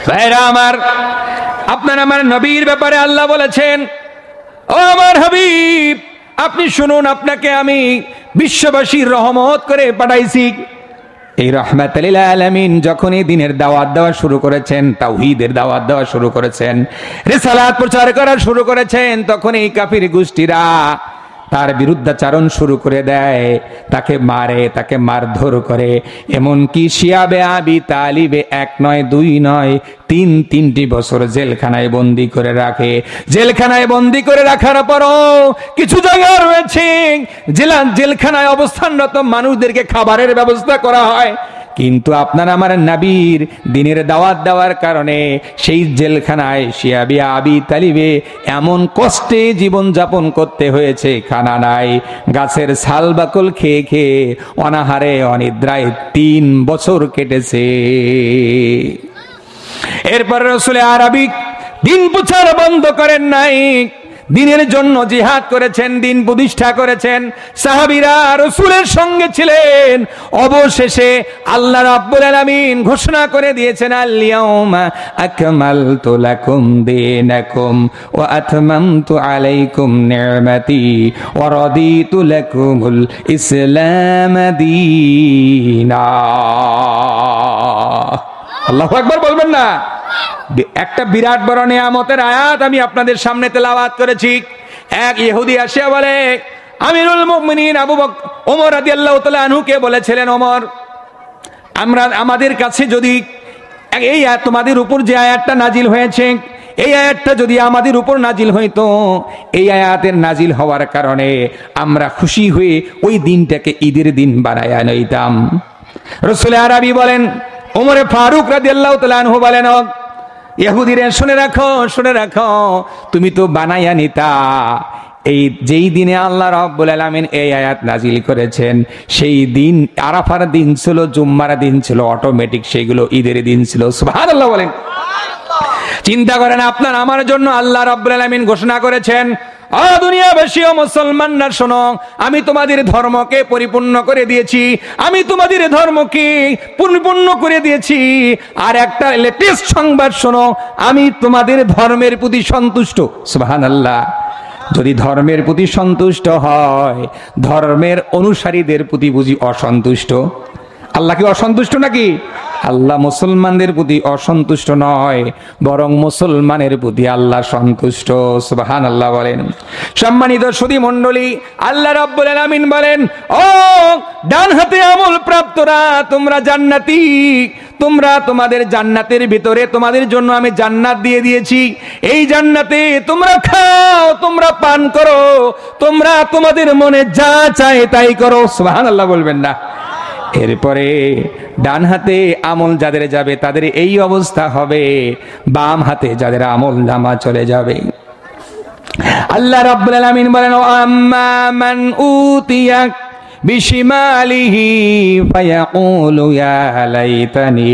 Speaker 1: ভাইরা আমার? আপনার আমার নবীর ব্যাপারে আল্লাহ বলেছেন, ও আমার হাবিব, আপনি শুনুন, আপনাকে আমি বিশ্ববাসীর রহমত করে পাঠাইছি। এই রাহমাতুল লিল আলামিন যখনই দ্বীনের দাওয়াত দেওয়া শুরু করেছেন, তাওহীদের দাওয়াত দেওয়া শুরু করেছেন, রিসালাত প্রচার করা শুরু করেছেন, তখন এই কাফির গোষ্ঠীরা তার বিরুদ্ধাচারণ শুরু করে দেয়, তাকে মারে, তাকে মারধর করে। এমনকি শিয়াবে আবি তালিবে 1 নয় 2 নয় 3টি বছর জেলখানায় বন্দী করে রাখে। জেলখানায় বন্দী করে রাখার পরও কিছু জায়গা রয়েছে জেলখানায় অবস্থানরত মানুষদেরকে খাবারের ব্যবস্থা করা হয়, কিন্তু আপনার আমার নবীর দ্বীনের দাওয়াত দেওয়ার কারণে সেই জেলখানায় শিয়াবে আবি তালিবে এমন কষ্টে জীবন যাপন করতে হয়েছে, খানা নাই, গাছের ছাল বাকল খেয়ে খেয়ে অনাহারে অনিদ্রায় 3 বছর কেটেছে। এরপর রাসূল আরবী দ্বীন প্রচার বন্ধ করেন নাই, দ্বীনের জন্য জিহাদ করেছেন, দ্বীন প্রতিষ্ঠা করেছেন। সাহাবীরা রাসূলের সঙ্গে ছিলেন। অবশেষে আল্লাহ রাব্বুল আলামিন ঘোষণা করে দিয়েছেন, আল ইয়াউমা আকমালতু লাকুম দীনাকুম ওয়া আতমামতু আলাইকুম নি'মাতি ওয়া রাদিতু লাকুমুল ইসলাম দীনা। আল্লাহু আকবার বলবেন না? একটা বিরাট বড় নিয়ামতের আয়াত আমি আপনাদের সামনে তেলাওয়াত করেছি। এক ইহুদি আসিয়া বলে, আমিরুল মুমিনিন আবু বকর ওমর রাদিয়াল্লাহু তাআলা আনহুকে বলেছিলেন, ওমর, আমাদের কাছে যদি এই তোমাদের উপর যে আয়াতটা নাজিল হয়েছে, এই আয়াতটা যদি আমাদের উপর নাজিল হইতো, এই আয়াতের নাজিল হওয়ার কারণে আমরা খুশি হয়ে ওই দিনটাকে ঈদের দিন বানায়া নিতাম। রাসূল আরবী বলেন, ওমরে ফারুক রাদিয়াল্লাহু তাআলা আনহু বলেন, ইহুদিরা শুনে রাখো, শুনে রাখো, তুমি তো বানায়া নিতা। এই যেই দিনে আল্লাহ রাব্বুল আলামিন এই আয়াত নাজিল করেছেন, সেই দিন আরাফার দিন ছিল, জুম্মার দিন ছিল, অটোমেটিক সেগুলো ঈদের দিন ছিল। সুবহানাল্লাহ বলেন। চিন্তা করেন, আপনার আমার জন্য আল্লাহ রাব্বুল আলামিন ঘোষণা করেছেন, ও দুনিয়াবাসী ও মুসলমানরা শোনো, আমি তোমাদের ধর্মকে পরিপূর্ণ করে দিয়েছি, আমি তোমাদের ধর্মকে পরিপূর্ণ করে দিয়েছি। আর একটা লেটেস্ট সংবাদ শোনো, আমি তোমাদের ধর্মের প্রতি সন্তুষ্ট। সুবহানাল্লাহ। যদি ধর্মের প্রতি সন্তুষ্ট হয়, ধর্মের অনুসারীদের প্রতি বুঝি অসন্তুষ্ট? আল্লাহ কি অসন্তুষ্ট নাকি? আল্লাহ মুসলমানদের প্রতি অসন্তুষ্ট নয়, বরং মুসলমানের প্রতি আল্লাহ সন্তুষ্ট। সুবহানাল্লাহ বলেন। সম্মানিত সুধী মণ্ডলী, আল্লাহ রাব্বুল আলামিন বলেন, ও ডান হাতে আমল প্রাপ্তরা, তোমরা জান্নাতি, তোমরা তোমাদের জান্নাতের ভিতরে তোমাদের জন্য আমি জান্নাত দিয়ে দিয়েছি। এই জান্নাতে তোমরা খাও, তোমরা পান করো, তোমরা তোমাদের মনে যা চায় তাই করো। সুবহানাল্লাহ বলবেন না? এরপরে ডান হাতে আমল যাদের যাবে তাদের এই অবস্থা হবে, বাম হাতে যাদের আমল নামা চলে যাবে। আল্লাহ রাব্বুল আলামিন বলেন, আম্মা মান উতিয়া বিশিমালিহি ফায়াকুলু ইয়া লাইতানি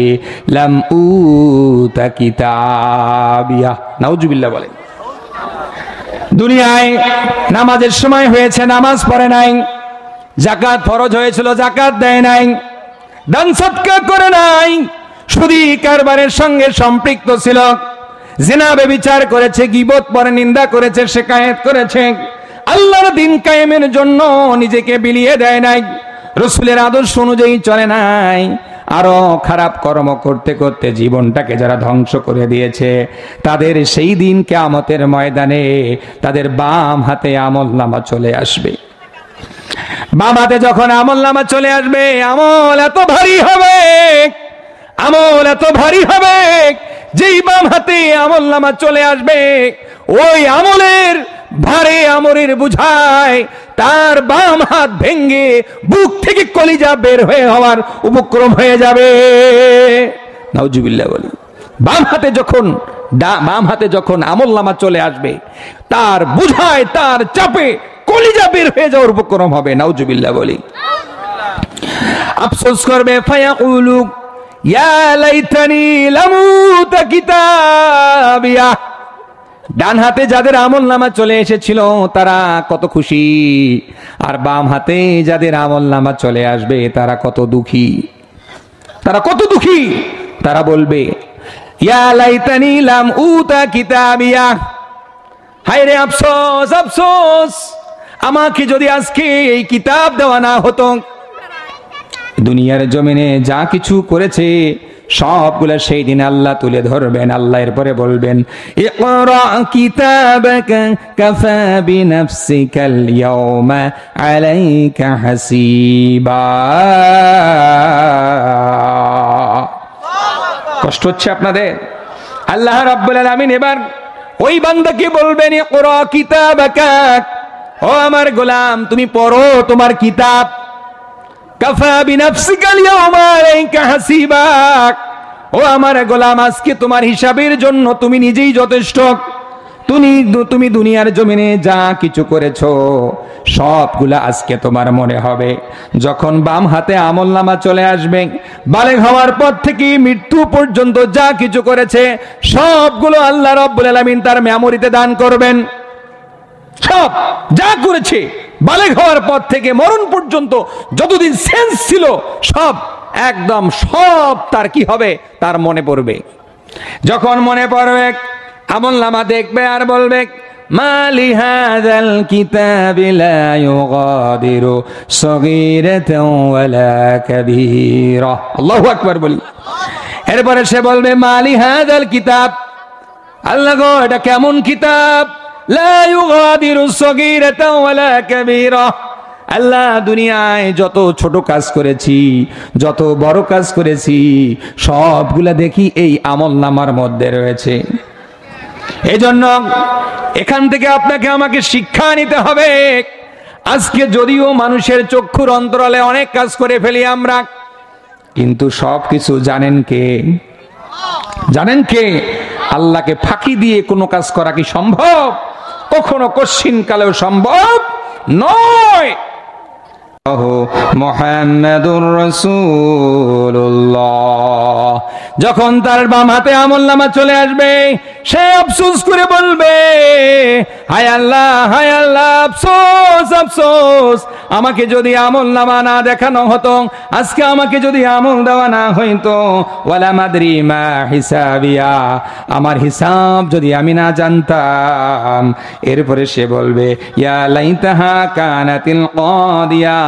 Speaker 1: লাম উতা কিতাবিয়া। নাউজুবিল্লাহ বলেন। দুনিয়ায় নামাজের সময় হয়েছে, নামাজ পড়ে নাই, যাকাত ফরজ হয়েছিল, যাকাত দেয় নাই, দান সদকা করে নাই, সুদী কারবারের সঙ্গে সম্পৃক্ত ছিল, জিনা ব্যভিচার করেছে, গীবত পরে নিন্দা করেছে, শিকায়েত করেছে, আল্লাহর দ্বীন কায়েমের জন্য নিজেকে বিলিয়ে দেয় নাই, রাসূলের আদর্শ অনুযায়ী চলে নাই, আরো খারাপ কর্ম করতে করতে জীবনটাকে যারা ধ্বংস করে দিয়েছে, তাদের সেই দিন কিয়ামতের ময়দানে তাদের বাম হাতে আমলনামা চলে আসবে। বাম হাতে যখন আমলনামা চলে আসবে, আমল এত ভারী হবে, আমল এত ভারী হবে, যেই বাম হাতে আমলনামা চলে আসবে, ওই আমলের ভারী আমলের বুঝায় তার বাম হাত ভেঙ্গে বুক থেকে কলিজা বের হয়ে হওয়ার উপক্রম হয়ে যাবে। নাউজুবিল্লাহ বলি। বাম হাতে যখন আমলনামা চলে আসবে তার বুঝায় তার চাপে কলিজা বের হয়ে যাওয়ার উপক্রম হবে। নাউজুবিল্লাহ বলি। আফসোস করবে, ফায়াকুলু ইয়া লাইতানি লামুত কিতাবিয়া। ডান হাতে যাদের আমলনামা চলে এসেছিল তারা কত খুশি, আর বাম হাতে যাদের আমলনামা চলে আসবে তারা কত দুঃখী। তারা বলবে, ইয়া লাইতানি লাম উতা কিতাবিয়া, হায় রে আফসোস আফসোস, আমাকে যদি আজকে এই কিতাব দেওয়া না হতো। দুনিয়ার জমিনে যা কিছু করেছে সবগুলা সেই দিন আল্লাহ তুলে ধরবেন। আল্লাহ এরপরে বলবেন, ইকরা কিতাবাকা কাফা বিনাফসিকাল ইয়াওমা আলাইকা হাসিবা। কষ্ট হচ্ছে আপনাদের? আল্লাহ রাব্বুল আলামিন এবার ওই বান্দাকে বলবেন, ইকরা কিতাবাকা, ও আমার গোলাম তুমি পড়ো তোমার কিতাব। কাফা বিনাফসিকাল ইয়াওমা আলাইকা হাসিবা, ও আমার গোলাম আজকে তোমার হিসাবের জন্য তুমি নিজেই যথেষ্ট। তুমি দুনিয়ার জমিনে যা কিছু করেছো সবগুলা আজকে তোমার মনে হবে। যখন বাম হাতে আমলনামা চলে আসবে, বালেগ হওয়ার পর থেকে মৃত্যু পর্যন্ত যা কিছু করেছে সবগুলো আল্লাহ রাব্বুল আলামিন তার মেমোরিতে দান করবেন। সব যা করেছে বালেগ হওয়ার পর থেকে মরণ পর্যন্ত যতদিন সেন্স ছিল সব একদম সব তার কি হবে, তার মনে পড়বে। যখন মনে পড়বে আমলনামা দেখবে আর বলবে, মালি হাযাল কিতাবি লা ইউগাদিরু সগীরাতাও ওয়ালা কাবীরা। আল্লাহু আকবার বলি। এরপরে সে বলবে, মালি হাযাল কিতাব, আল্লাহ গো এটা কেমন কিতাব, লা ইউগাদিরু সগীরাতাও ওয়ালা কাবীরা। আল্লাহ দুনিয়ায় যত ছোট কাজ করেছি যত বড় কাজ করেছি সবগুলা দেখি এই আমলনামার মধ্যে রয়েছে। এজন্য এখান থেকে আপনাকে আমাকে শিক্ষা নিতে হবে। আজকে যদিও মানুষের চক্ষুর অন্তরালে অনেক কাজ করে ফেলি আমরা, কিন্তু সবকিছু জানেন কে? আল্লাহকে ফাঁকি দিয়ে কোনো কাজ করা কি সম্ভব? কখনো কশ্চিন কালেও সম্ভব নয়। মুহাম্মাদুর রাসূলুল্লাহ। যখন তার বাম হাতে আমলনামা চলে আসবে সে আফসোস করে বলবে, হায় আল্লাহ আফসোস আফসোস, আমাকে যদি আমলনামা না দেখানো হতো, আজকে আমাকে যদি আমল দেওয়া না হইতো, ওয়ালা মাদরি মা হিসাবিয়া, আমার হিসাব যদি আমি না জানতাম। এরপরে সে বলবে, ইয়া লাইতাহা কানাতিল কাদিয়া,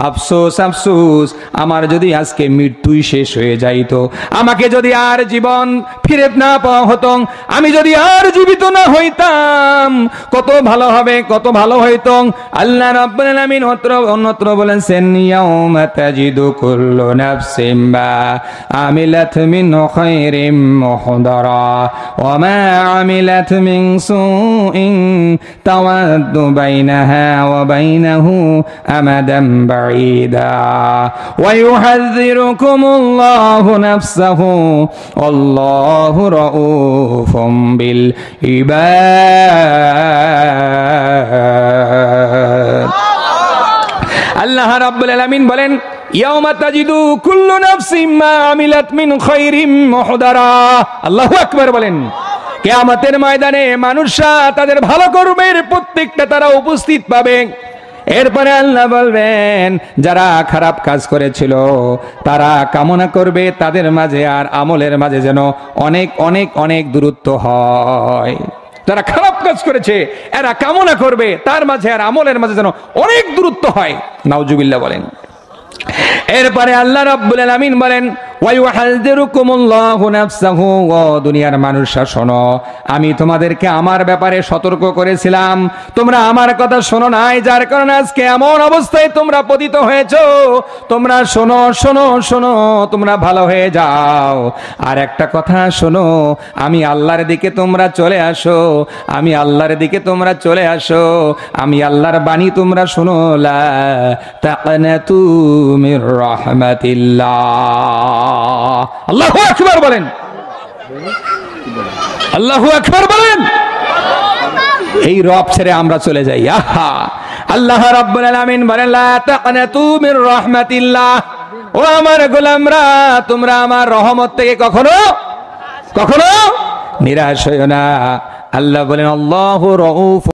Speaker 1: আফসোস আফসোস, আমার যদি আজকে মৃত্যুই শেষ হয়ে যাইতো, আমাকে যদি আর জীবন ফিরে না পাওয়া হতো, আমি যদি আর জীবিত না হইতাম, কত ভালো হবে, কত ভালো হইতো। আল্লাহ রাব্বুল আলামিন অন্যত্র বলেছেন, ইয়াউমা তাজিদু কুল্লু নাফসিন মা আমিলাত মিন খায়রিন মুহদারা ওয়া মা আমিলাত মিন সুইন তাওয়াদ্দু বাইনাহা ওয়া বাইনাহু আমাদান বাঈদা ওয়া ইউহাযযিরুকুমুল্লাহু নাফসাহু আল্লাহু রাউফুম বিল ইবাদ। আল্লাহ রাব্বুল আলামিন বলেন, ইয়াউমা তাজিদু কুল্লু নাফসিন মা আমিলাত মিন খায়রিন মুহদারা। আল্লাহু আকবার বলেন। কিয়ামতের ময়দানে মানুষরা তাদের ভালো কর্মের প্রত্যেকটা তারা উপস্থিত পাবে। এরপরে আল্লাহ বলবেন, যারা খারাপ কাজ করেছিল তারা কামনা করবে তাদের মাঝে আর আমলের মাঝে যেন অনেক অনেক অনেক দূরত্ব হয়। যারা খারাপ কাজ করেছে এরা কামনা করবে তার মাঝে আর আমলের মাঝে যেন অনেক দূরত্ব হয়। নাউজুবিল্লাহ বলেন। এরপরে আল্লাহ রাব্বুল আলামিন বলেন, ওয়াইউহাযযিরুকুমুল্লাহু নাফসাহু, ও দুনিয়ার মানুষরা শোনো, আমি তোমাদেরকে আমার ব্যাপারে সতর্ক করেছিলাম, তোমরা আমার কথা শোনো নাই, যার কারণে আজকে এমন অবস্থায় তোমরা পতিত হয়েছো। তোমরা শোনো শোনো শোনো, তোমরা ভালো হয়ে যাও। আর একটা কথা শোনো, আমি আল্লাহর দিকে তোমরা চলে আসো, আমি আল্লাহর দিকে তোমরা চলে আসো, আমি আল্লাহর বাণী তোমরা শোনো। লা তাকনাতু মির রাহমাতিল্লাহ। আল্লাহু আকবার বলেন, আল্লাহু আকবার বলেন। এই রব ছেড়ে আমরা চলে যাই। আহা, আল্লাহ রাব্বুল আলামিন বলেন লা তাকনাতু মির রাহমাতিল্লাহ। ও আমার গোলামরা, তোমরা আমার রহমত থেকে কখনো কখনো নিরাশ হইও না। আল্লাহ বলেন আল্লাহু রাউফ